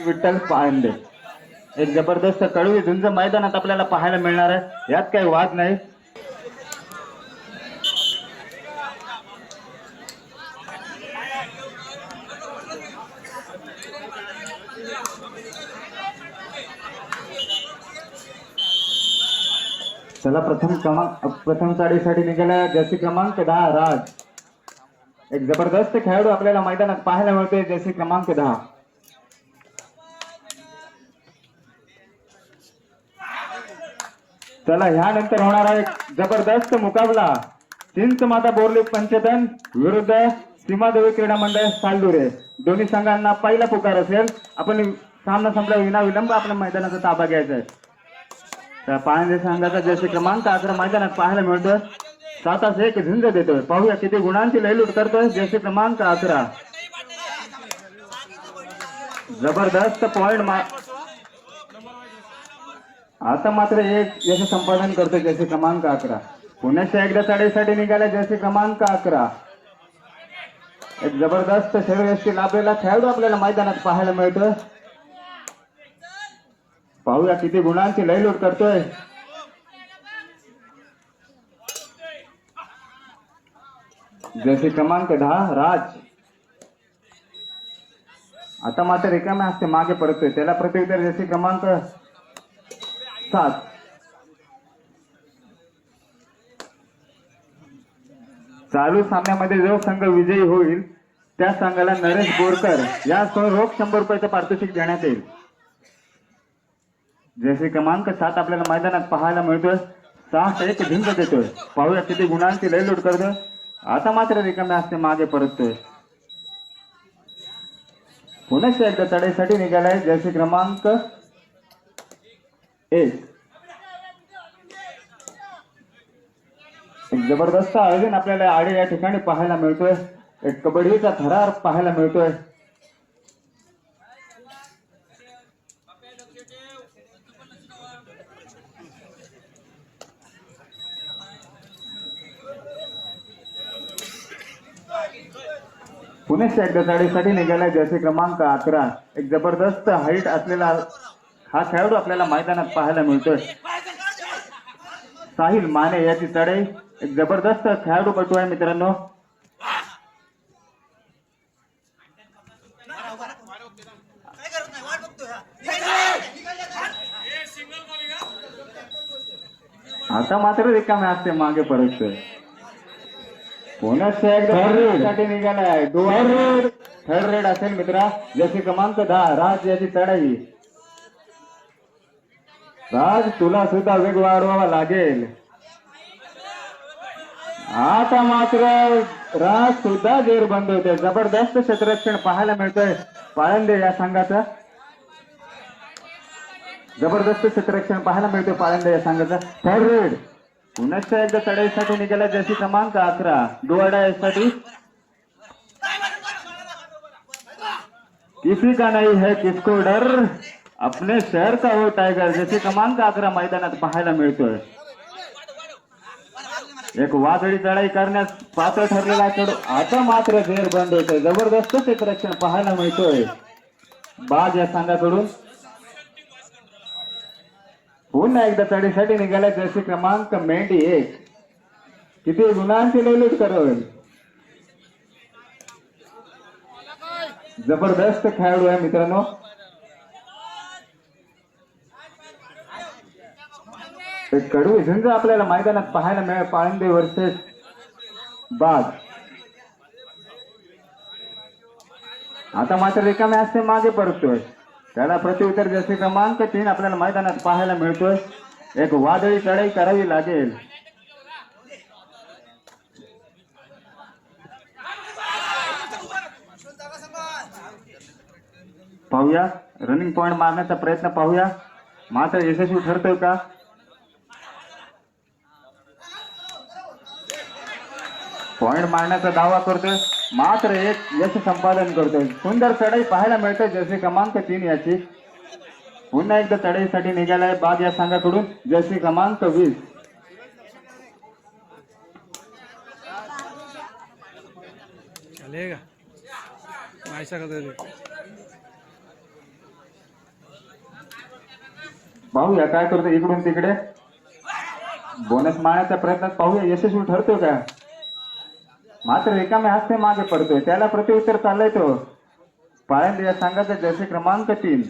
विठ्ठल पाळंदे. एक जबरदस्त कडवी झुंज मैदानात आपल्याला पाहायला मिळणार आहे. यात काही वाद नाही. चला प्रथम साडीसाठी निघाला जर्सी क्रमांक 10 राज. एक जबरदस्त खेळाडू आपल्याला मैदानात पाहायला मिळतोय जर्सी क्रमांक 10. चला ह्यानंतर होणारा एक जबरदस्त मुकाबला चिंचमाता बोर्ली पंचतन विरुद्ध सीमादेवी क्रीडा मंडळ सालदुरे. दोन्ही संघांना पहिला पुकार असेल. आपण सामना संपला विना विलंब आपल्या मैदानाचा ताबा घ्यायचा आहे. पाळंदे संघाचा जर्सी क्रमांक 11 मैदानात पाहायला मिळतोय. 7-1 झुंज देतोय. पाहूया किती गुणांची लयलूट करतोय जर्सी क्रमांक 11. जबरदस्त पॉइंट आता मात्र एक यश संपादन करतोय जर्सी क्रमांक 11. पुण्याच्या एकदा चढाईसाठी निघाला जर्सी क्रमांक 11. एक जबरदस्त शरीरयष्टी लाभलेला खेळाडू आपल्याला मैदानात पाहायला मिळतोय. पाहूया किती गुणांची लयलूट करतोय. जर्सी क्रमांक 10 राज. आता मात्र रिकाम्या हस्ते मागे पडतोय. त्याला प्रत्युत्तर जर्सी क्रमांक 7. चालू सामन्यामध्ये जो संघ विजयी होईल त्या संघाला नरेश बोरकर यासह रोख 100 रुपयाचं पारितोषिक देण्यात येईल. जर्सी क्रमांक 7 आपल्याला मैदानात पाहायला मिळतोय. 6-1 झुंज देतोय. पाहूया किती गुणांची लयलूट करतोय. आता मात्र रिकाम्या हस्ते मागे परततोय. पुन्हा एकदा चढाईसाठी निघालाय जर्सी क्रमांक 1. एक जबरदस्त आयोजन आपल्याला आडे या ठिकाणी पाहायला मिळतोय. एक कबड्डीचा थरार पाहायला मिळतोय. पुण्याच्या एकदा चढाईसाठी निघाला जर्सी क्रमांक 11. एक जबरदस्त हाईट असलेला हा खेळाडू आपल्याला मैदानात पाहायला मिळतोय. साहिल माने याची चढाई. एक जबरदस्त खेळाडूपटू आहे मित्रांनो. आता मात्र रिकामे असते मागे परततोय. पुण्याच्या एकदा निघालाय थर्ड रेड असेल मित्रा. जर्सी क्रमांक 10 राज याची चढाई. राज तुला सुद्धा वेग वाढवावा लागेल. आता मात्र राज सुद्धा जेर बंद होते. जबरदस्त क्षेत्ररक्षण पाहायला मिळतोय पाळंदे या संघाचं. जबरदस्त क्षेत्ररक्षण पाहायला मिळतोय पाळंदे या संघाचं. थर्ड रेड पुण्याच्या एकदा चढाईसाठी निघाला जर्सी क्रमांक 11 डोवाडा यासाठी. किसी का नहीं है किसको डर, अपने शहर का हो टायगर. जर्सी क्रमांक 11 मैदानात पाहायला मिळतोय. एक वादळी चढाई करण्यास पात्र ठरलेला खेळाडू आता मात्र जेर बंद होतोय. जबरदस्त क्षेत्ररक्षण पाहायला मिळतोय बाज या संघाकडून. पुन्हा एकदा चढीसाठी निघाला जर्सी क्रमांक मेंढी 1. किती गुणांची लयलूट करेल. जबरदस्त खेळाडू आहे मित्रांनो. एक कडवी झुंज आपल्याला मैदानात पाहायला मिळेल. पाळंदे वर्सेस बाज. आता मात्र रिकामे असते मागे परततोय. त्याला प्रत्युत्तर जर्सी क्रमांक 3 आपल्याला मैदानात पाहायला मिळतोय. एक वादळी चढाई करावी लागेल. पाहूया रनिंग पॉइंट मारण्याचा प्रयत्न पाहूया मात्र यशस्वी ठरतोय का. पॉइंट मारण्याचा दावा करतोय मात्र एक यश संपादन करतोय. सुंदर चढाई पाहायला मिळते जर्सी क्रमांक 3 याची. पुन्हा एकदा चढाईसाठी निघालाय बाग या संघाकडून जर्सी क्रमांक 20. पाहूया काय करतो इकडून तिकडे. बोनस मारण्याचा प्रयत्न पाहूया यशस्वी ठरतोय का. मात्र रिकामे हस्ते मागे पडतोय. त्याला प्रत्युत्तर चाललंय तो. पाळंदे या संघाचा जर्सी क्रमांक 3.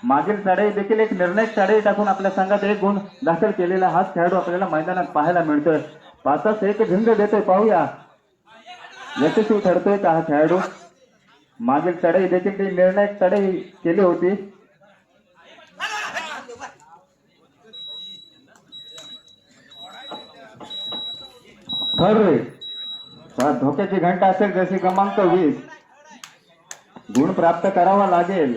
मागील चढाई देखील एक निर्णायक चढाई टाकून आपल्या संघात 1 गुण दाखल केलेला हाच खेळाडू आपल्याला मैदानात पाहायला मिळतोय. 5 एक झुंज देतोय. पाहूया यशस्वी ठरतोय का हा खेळाडू. मागील चढाई देखील ती निर्णायक चढाई केली होती. धोक्याची घंटा असेल जर्सी क्रमांक 20. गुण प्राप्त करावा लागेल.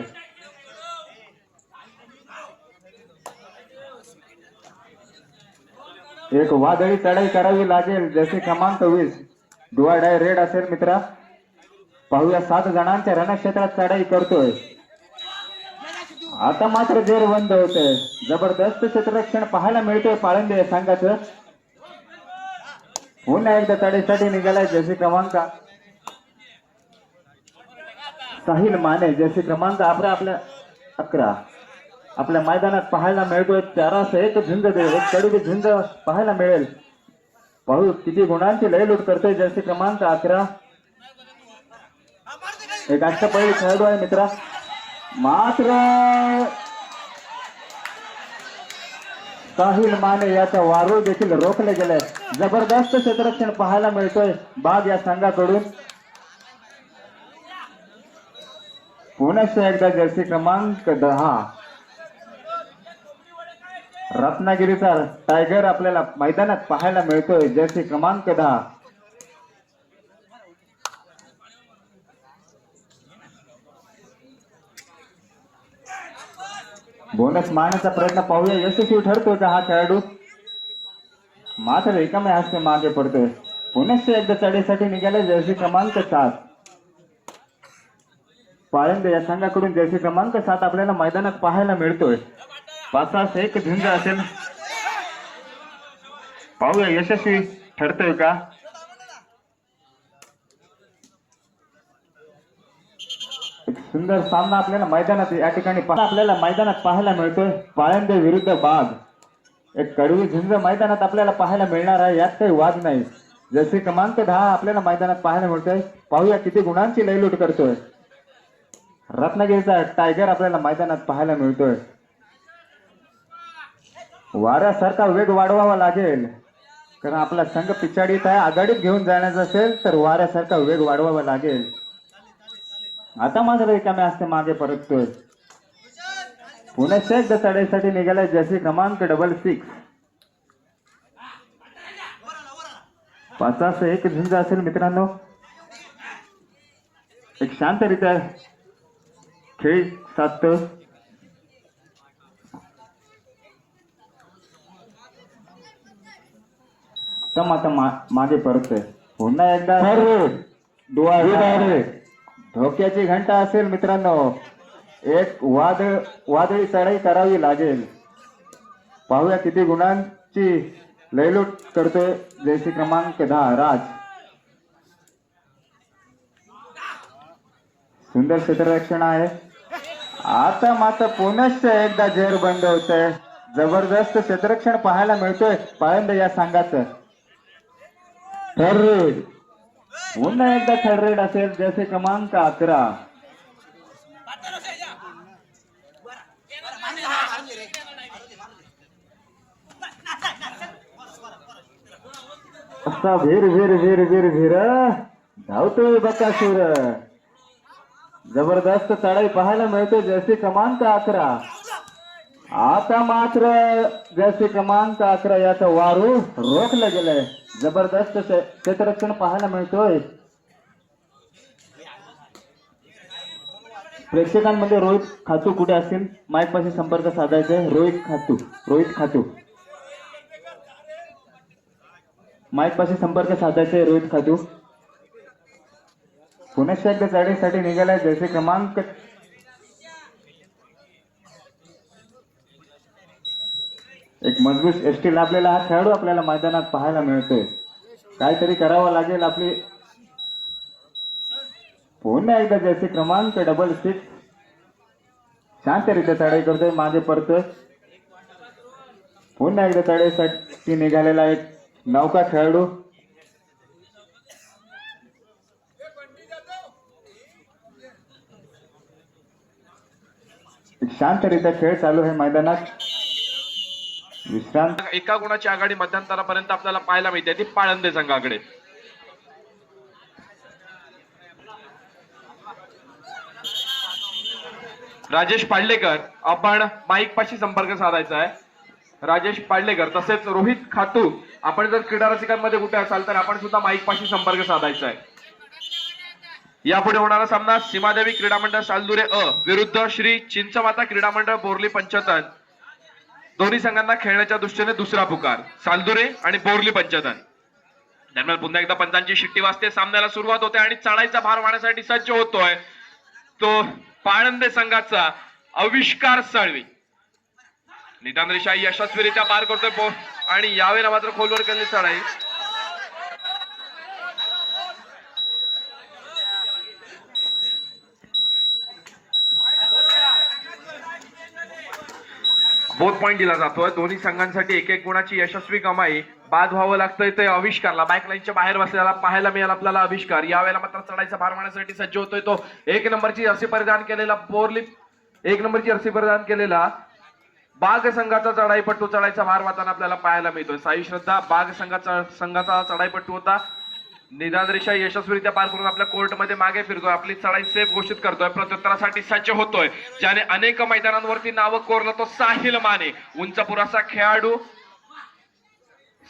एक वादळी चढाई करावी लागेल जर्सी क्रमांक 20. डुआडाय रेड असेल मित्रा. पाहूया 7 जणांच्या रणक्षेत्रात चढाई करतोय. आता मात्र जेर बंद होतोय. जबरदस्त क्षेत्ररक्षण पाहायला मिळतोय पाळंदे संघाचं. पुन्हा एकदा चढाईसाठी निघालाय जर्सी क्रमांक साहिल माने. जर्सी क्रमांक 11 आपल्या मैदानात पाहायला मिळतोय. 4 एक झुंज एक कडवी झुंज पाहायला मिळेल. पाहू किती गुणांची लयलूट करतोय जर्सी क्रमांक 11. एक अष्टपैलू खेळाडू आहे मित्रा. मात्र साहिल माने याचा वारूळ देखील रोखले गेले. जबरदस्त क्षेत्ररक्षण पाहायला मिळतोय बाग या संघाकडून. पुण्याच्या एकदा जर्सी क्रमांक 10 रत्नागिरीचा टायगर आपल्याला मैदानात पाहायला मिळतोय जर्सी क्रमांक 10. बोनस मारण्याचा प्रयत्न पाहूया यशस्वी ठरतोय का हा खेळाडू. मात्र रिकामे हस्ते मागे पडतोय. पुण्याच्या एकदा चढाईसाठी निघाले जर्सी क्रमांक 7. पाळंदे या संघाकडून जर्सी क्रमांक 7 आपल्याला मैदानात पाहायला मिळतोय. 5 एक झुंज असेल. पाहूया यशस्वी ठरतोय का. सुंदर सामना आपल्याला मैदानात या ठिकाणी आपल्याला मैदानात पाहायला मिळतोय. पाळंदे विरुद्ध बाग. एक कडवी झुंज मैदानात आपल्याला पाहायला मिळणार आहे, यात काही वाद नाही. जसे क्रमांक 10 आपल्याला मैदानात पाहायला मिळतोय. पाहूया किती गुणांची लयलूट करतोय. रत्नागिरीचा टायगर आपल्याला मैदानात पाहायला मिळतोय. वाऱ्यासारखा वेग वाढवावा लागेल, कारण आपला संघ पिछाडीत आहे. आघाडीत घेऊन जाण्याचा असेल तर वाऱ्यासारखा वेग वाढवावा लागेल. आता मात्र रिकाम्या असते मागे परततोय. पुणे एकदा चढाईसाठी निघालाय जर्सी क्रमांक 66. 5-1 झुंज असेल मित्रांनो. एक शांतरित्या खेळ साधतो. आता मागे परतोय. पुन्हा एकदा धोक्याची घंटा असेल मित्रांनो. एक वादळी चढाई करावी लागेल. पाहूया किती गुणांची लयलूट करतोय जर्सी क्रमांक 10 राज. सुंदर क्षेत्ररक्षण आहे. आता मात्र पुनश्च एकदा जेर बंद होत आहे. जबरदस्त क्षेत्ररक्षण पाहायला मिळतोय पाळंद या संघाचं. थर्ड पुन्हा एकदा थर्ड रेड असेल जसे क्रमांक 11. असा वीर वीर वीर वीर वीर धावतोय बकासूर. जबरदस्त चढाई पाहायला मिळते जसे क्रमांक 11. आता मात्र जसे क्रमांक 11 याचं वारू रोखलं गेलंय. जबरदस्त क्षेत्ररक्षण पाहायला मिळतोय. प्रेक्षकांमध्ये रोहित खातू कुठे असतील माईक पाशी संपर्क साधायचा आहे. रोहित खातू माईक पाशी संपर्क साधायचे. रोहित खातू पुणे एकदा चढाईसाठी निघालाय जसे क्रमांक एक मजबूत एसटी लाभलेला हा खेळाडू आपल्याला मैदानात पाहायला मिळतोय. काहीतरी करावं लागेल आपली. पुन्हा एकदा जसे क्रमांक 66 शांतरित्या चढाई करतोय. मागे पडतोय. पुन्हा एकदा चढाईसाठी निघालेला एक नौका खेळाडू. शांतरित्या खेळ चालू आहे मैदानात. विश्रांत एका गुणाची आघाडी मध्यंतरापर्यंत आपल्याला पाहायला मिळते ती पाळंदे संघाकडे. राजेश पाडलेकर आपण माईक पाशी संपर्क साधायचा आहे. राजेश पाडलेकर तसेच रोहित खातू आपण जर क्रीडा रसिकांमध्ये कुठे असाल तर आपण सुद्धा माईक पाशी संपर्क साधायचा आहे. यापुढे होणारा सामना सीमादेवी क्रीडा मंडळ सालदुरे अ विरुद्ध श्री चिंचमाता क्रीडा मंडळ बोर्ली पंचतन. दोन्ही संघांना खेळण्याच्या दृष्टीने दुसरा पुकार. सालदुरे आणि बोर्ली पंचतन दरम्यान पुन्हा एकदा पंचांची शिट्टी वाजते. सामन्याला सुरुवात होते आणि चढाईचा भार वाहण्यासाठी सज्ज होतोय तो पाळंदे संघाचा आविष्कार साळवी. निदान रेषा यशस्वीरित्या पार करतोय आणि यावेळेला मात्र खोलवर केलेली चढाई. बोथ पॉईंट दिला जातोय. दोन्ही संघांसाठी एक एक गुणाची यशस्वी कमाई. बाद व्हावं लागतंय ते आविष्कारला. बॅकलाईनच्या बाहेर बसलेला पाहायला मिळाला आपल्याला आविष्कार. यावेळेला मात्र चढाईचा भार मारण्यासाठी सज्ज होतोय तो 1 नंबरची जर्सी परिधान केलेला बोर्ली 1 नंबरची जर्सी परिधान केलेला बाग संघाचा चढाईपट्टू चढाईचा भार वाहताना आपल्याला पाहायला मिळतोय. साई श्रद्धा बाग संघाचा चढाईपट्टू होता. निदान रेषा यशस्वीरित्या पार करून आपल्या कोर्टमध्ये मागे फिरतोय. आपली चढाई सेफ घोषित करतोय. प्रत्युत्तरासाठी सज्ज होतोय. ज्याने अनेक मैदानांवरती नावं कोरलं तो साहिल माने. उंच पुराचा खेळाडू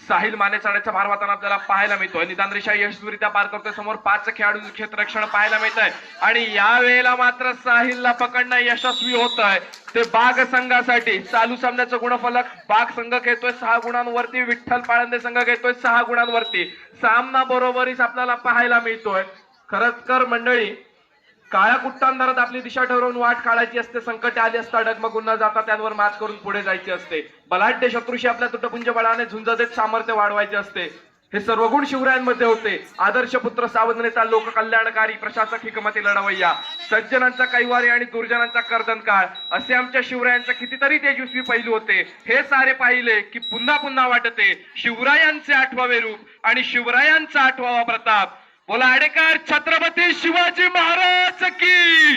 साहिल माने चढाईचा भार वाहताना आपल्याला पाहायला मिळतोय. निदान रेषा यशस्वीरित्या पार करतोय. समोर 5 खेळाडू क्षेत्ररक्षण पाहायला मिळत आहे आणि यावेळेला मात्र साहिलला पकडणं यशस्वी होत आहे. ते बाग संघासाठी चालू सामन्याचं गुणफलक बाग संघ घेतोय 6 गुणांवरती. विठ्ठल पाळंदे संघ घेतोय 6 गुणांवरती. सामना बरोबरीच आपल्याला पाहायला मिळतोय. खरंच कर मंडळी काळ्या कुट्टांधारात आपली दिशा ठरवून वाट काढायची असते. संकट आली असता डगमगून न जाता त्यांवर मात करून पुढे जायचे असते. बलाढ्य शत्रूशी आपल्या तुटपुंज बळाने झुंज देत सामर्थ्य वाढवायचे असते. हे सर्व गुण शिवरायांमध्ये होते. आदर्श पुत्र, सावध नेता, लोककल्याणकारी, प्रशासक, हिकमती लढवय्या, सज्जनांचा कैवारी आणि दुर्जनांचा कर्दनकाळ, असे आमच्या शिवरायांचे कितीतरी तेजस्वी पैलू होते. हे सारे पाहिले की पुन्हा पुन्हा वाटते शिवरायांचे आठवावे रूप आणि शिवरायांचा आठवावा प्रताप. बोला आडेकर छत्रपती शिवाजी महाराज की.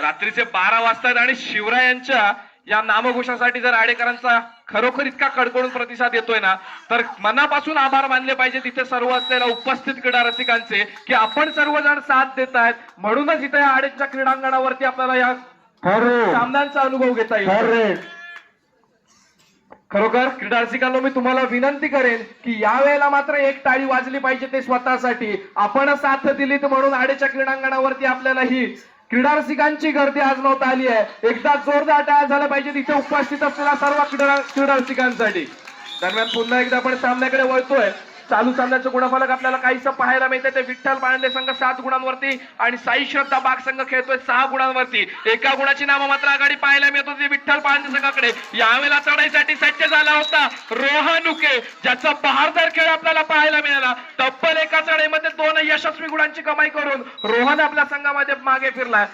रात्रीचे 12 वाजतात आणि शिवरायांच्या या नामघोषासाठी जर आडेकरांचा खरोखर इतका कडकडून प्रतिसाद येतोय ना, तर मनापासून आभार मानले पाहिजे तिथे सर्व असलेल्या उपस्थित क्रीडा रसिकांचे की आपण सर्वजण साथ देत आहेत. म्हणूनच इथे या आडेच्या क्रीडांगणावरती आपल्याला या सामन्यांचा अनुभव घेता येईल. खरोखर क्रीडा रसिकांनो, मी तुम्हाला विनंती करेन की यावेळेला मात्र एक टाळी वाजली पाहिजे ते स्वतःसाठी. आपण साथ दिलीत म्हणून आडेच्या क्रीडांगणावरती आपल्याला ही क्रीडा रसिकांची गर्दी आज नव्हता आली आहे. एकदा जोरदार टाळ्या झाल्या पाहिजे तिथे उपस्थित असलेल्या सर्व क्रीडा रसिकांसाठी. दरम्यान पुन्हा एकदा आपण सामन्याकडे वळतोय. चालू सामन्याचं गुणफलक आपल्याला काहीसं पाहायला मिळते. ते विठ्ठल पाळंदे संघ 7 गुणांवरती आणि साई श्रद्धा बाग संघ खेळतोय 6 गुणांवरती. एका गुणाची नाममात्र आघाडी पाहायला मिळत होती विठ्ठल पाळंदे संघाकडे. यावेळेला चढाईसाठी सज्ज झाला होता रोहन उके, ज्याचा बहारदार खेळ आपल्याला पाहायला मिळाला. तब्बल एका चढाईमध्ये 2 यशस्वी गुणांची कमाई करून रोहन आपल्या संघामध्ये मागे फिरलाय.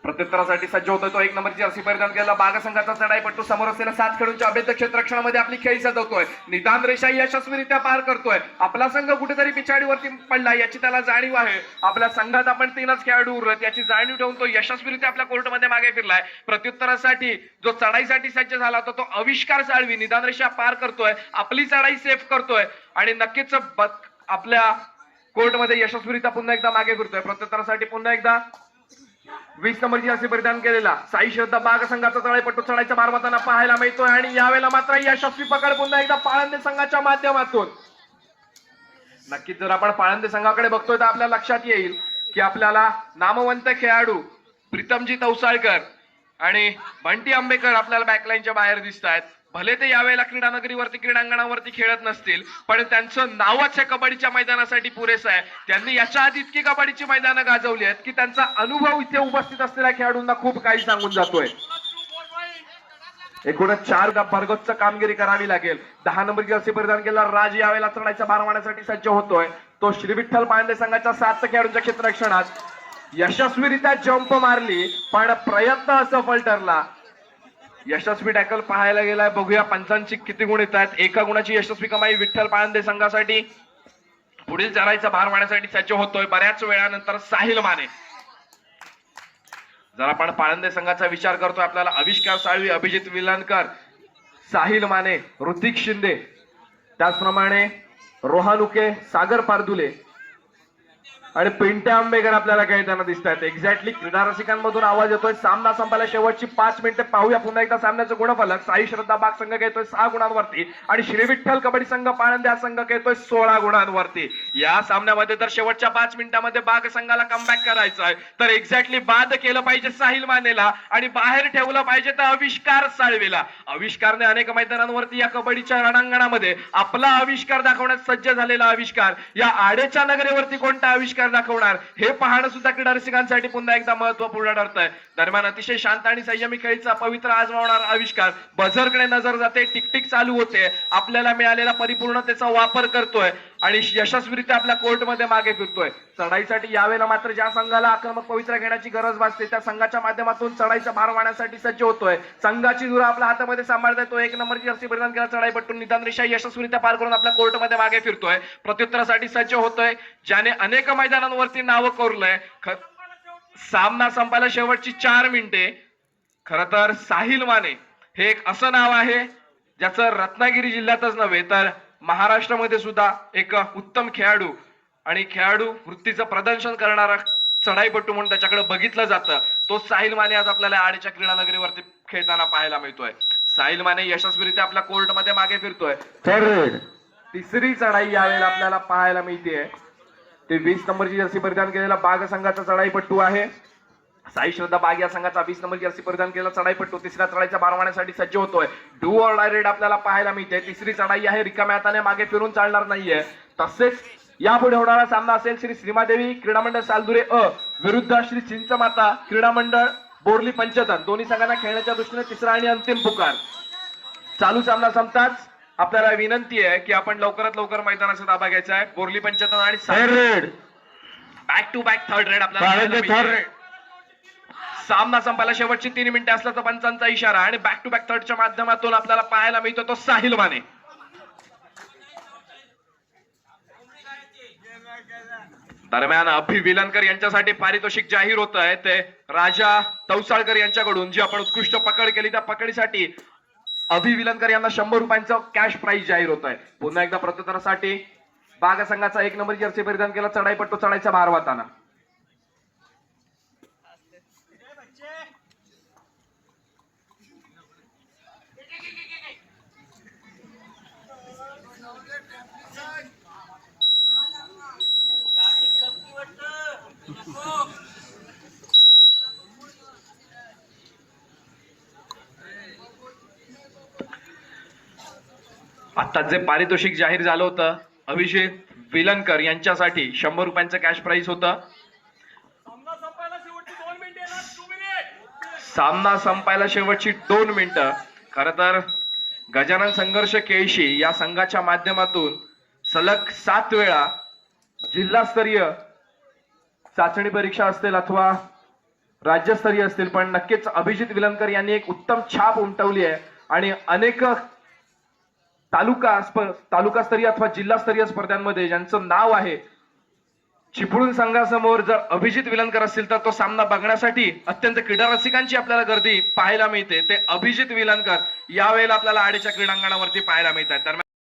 प्रत्युत्तरासाठी सज्ज होतोय तो 1 नंबरची जर्सी परिधान केला बाग संघाचा चढाईपट्टू. समोर असलेल्या 7 खेळूंच्या अभेद्य क्षेत्ररक्षणामध्ये आपली खेळी सजवतोय. निदान रेषा यशस्वीरित्या पार करतोय. आपला संघ कुठेतरी पिछाडीवरती पडला याची त्याला जाणीव आहे. आपल्या संघात आपण 3च खेळाडू उरत याची जाणीव ठेवून तो यशस्वीरित्या आपल्या कोर्टमध्ये मागे फिरलाय. प्रत्युत्तरासाठी जो चढाईसाठी सज्ज झाला होता तो आविष्कार साळवी निदान रेषा पार करतोय, आपली चढाई सेफ करतोय आणि नक्कीच आपल्या कोर्टमध्ये यशस्वीरित्या पुन्हा एकदा मागे फिरतोय. प्रत्युत्तरासाठी पुन्हा एकदा 20 नंबरची जर्सी परिधान केलेला साई श्रद्धा बाग संघाचा चढाईपट्टू चढाईचा मारमाताना पाहायला मिळतोय आणि यावेळेला मात्र यशस्वी पकड पुन्हा एकदा पाळंदे संघाच्या माध्यमातून. नक्कीच जर आपण पाळंदे संघाकडे बघतोय तर आपल्या लक्षात येईल की आपल्याला नामवंत खेळाडू प्रीतमजी तवसाळकर आणि बंटी आंबेकर आपल्याला बॅकलाईनच्या बाहेर दिसत आहेत. भले ते यावेळेला क्रीडानगरीवरती क्रीडांगणावरती खेळत नसतील, पण त्यांचं नावच हे कबड्डीच्या मैदानासाठी पुरेसं आहे. त्यांनी याच्या आधी इतकी कबड्डीची मैदानं गाजवली आहेत की त्यांचा अनुभव इथे उपस्थित असलेल्या खेळाडूंना खूप काही सांगून जातोय. एकूणच 4 भरगच्च कामगिरी करावी लागेल. 10 नंबरची जर्सी परिधान केला राज यावेळेला चढाईचा भार मारण्यासाठी सज्ज होतोय. तो श्री विठ्ठल पाळंदे संघाच्या 7 खेळाडूंच्या क्षेत्ररक्षणात यशस्वीरित्या जंप मारली, पण प्रयत्न असफल ठरला. यशस्वी टॅकल पाहायला गेलाय. बघूया पंचांची किती गुण येत आहेत. 1 गुणाची यशस्वी कमाई विठ्ठल पाळंदे संघासाठी. पुढील चढाईचा भार मारण्यासाठी सज्ज होतोय बऱ्याच वेळानंतर साहिल माने. जर आपण पाळंदे संघाचा विचार करतोय आपल्याला आविष्कार साळवी, अभिजित विलनकर, साहिल माने, ऋतिक शिंदे, त्याचप्रमाणे रोहन उके, सागर पारदुले आणि पिंट्या आंबेकर आपल्याला खेळताना दिसत आहेत. एक्झॅक्टली क्रीडा रसिकांमधून आवाज येतोय. सामना संपायला शेवटची 5 मिनिटे. पाहूया पुन्हा एकदा सामन्याचं गुणफलक. साई श्रद्धा बाग संघ खेळतोय 6 गुणांवरती आणि श्री विठ्ठल कबड्डी संघ पाळंदे हा संघ खेळतोय 16 गुणांवरती. या सामन्यामध्ये तर शेवटच्या 5 मिनिटांमध्ये बाग संघाला कमबॅक करायचं आहे तर एक्झॅक्टली बाद केलं पाहिजे साहिल मानेला आणि बाहेर ठेवलं पाहिजे तर आविष्कार साळवेला. आविष्कारने अनेक मैदानांवरती या कबड्डीच्या रणांगणामध्ये आपला आविष्कार दाखवण्यास सज्ज झालेला आविष्कार या आडेच्या नगरीवरती कोणता आविष्कार दाखवणार हे पाहणं सुद्धा क्रीडा रसिकांसाठी पुन्हा एकदा महत्वपूर्ण ठरतंय. दरम्यान अतिशय शांत आणि संयमी खेळीचा पवित्र आजमावणार आविष्कार बझरकडे नजर जाते. टिकटिक चालू होते. आपल्याला मिळालेला परिपूर्णतेचा वापर करतोय आणि यशस्वीरित्या आपल्या कोर्टमध्ये मागे फिरतोय. चढाईसाठी यावेळेला मात्र ज्या संघाला आक्रमक पवित्र घेण्याची गरज भासते त्या संघाच्या माध्यमातून चढाईचा भार वाढण्यासाठी सज्ज होतोय. संघाची धुरा आपल्या हातामध्ये सांभाळताय तो 1 नंबरची जर्सी परिधान केला चढाईपट्टून निदान रेषा यशस्वीरित्या पार करून आपल्या कोर्टमध्ये मागे फिरतोय. प्रत्युत्तरासाठी सज्ज होतोय ज्याने अनेक मैदानांवरती नावं कोरलंय. सामना संपायला शेवटची 4 मिनिटे. खर तर साहिल माने हे एक असं नाव आहे ज्याचं रत्नागिरी जिल्ह्यातच नव्हे तर महाराष्ट्रामध्ये सुद्धा एक उत्तम खेळाडू आणि खेळाडू वृत्तीचं प्रदर्शन करणारा चढाईपट्टू म्हणून त्याच्याकडे बघितलं जातं. तो साहिल माने आज आपल्याला आडेच्या क्रीडा नगरीवरती खेळताना पाहायला मिळतोय. साहिल माने यशस्वीरित्या आपल्या कोर्टमध्ये मागे फिरतोय. तिसरी चढाई यावेळेला आपल्याला पाहायला मिळते. ते 20 नंबरची जर्सी परिधान केलेला बाग संघाचा चढाईपट्टू आहे. साई श्रद्धा बाग या संघाचा 20 नंबर जर्सी परिधान केला चढाईपट्टू तिसऱ्या चढाईचा भार मारण्यासाठी सज्ज होतोय. डू ऑर डाय रेड आपल्याला पाहायला मिळते. तिसरी चढाई आहे. रिकाम्या हाताने मागे फिरून चालणार नाहीये. तसेच यापुढे होणारा सामना असेल श्री श्रीमादेवी क्रीडा मंडळ सालदुरे अ विरुद्ध श्री चिंचमाता क्रीडा मंडळ बोरली पंचतन दोन्ही संघांना खेळण्याच्या दृष्टीने तिसरा आणि अंतिम पुकार. चालू सामना संपताच आपल्याला विनंती आहे की आपण लवकरात लवकर मैदानाचा ताबा घ्यायचा आहे. बोरली पंचतन आणि back to back third raid आपल्याला सामना संपायला शेवटची 3 मिनिटे असल्याचा पंचांचा इशारा आणि बॅक टू बॅक थर्डच्या माध्यमातून आपल्याला पाहायला मिळतो तो साहिल माने. दरम्यान अभि विलनकर यांच्यासाठी पारितोषिक जाहीर होत आहे ते राजा तवसाळकर यांच्याकडून. जी आपण उत्कृष्ट पकड केली त्या पकडीसाठी अभि विलनकर यांना 100 रुपयांचं कॅश प्राइज जाहीर होत आहे. पुन्हा एकदा प्रत्युत्तरासाठी बागा संघाचा 1 नंबर जर्सी परिधान केला चढाईपट्टू चढायचा भार वाहताना. आता जे पारितोषिक जाहीर झालं होतं अभिषेक विलनकर यांच्यासाठी 100 रुपयांचं कॅश प्राइज होतं. सामना संपायला शेवटची 2 मिनिटं. खर तर गजानन संघर्ष केळशी या संघाच्या माध्यमातून सलग 7 वेळा जिल्हास्तरीय चाचणी परीक्षा असतील अथवा राज्यस्तरीय असतील, पण नक्कीच अभिजित विलनकर यांनी एक उत्तम छाप उमटवली आहे आणि अनेक तालुकास्तरीय अथवा जिल्हास्तरीय स्पर्धांमध्ये ज्यांचं नाव आहे. चिपळूण संघासमोर जर अभिजित विलनकर असतील तर तो सामना बघण्यासाठी अत्यंत क्रीडा रसिकांची आपल्याला गर्दी पाहायला मिळते. ते अभिजित विलनकर यावेळेला आपल्याला आडेच्या क्रीडांगणावरती पाहायला मिळतात.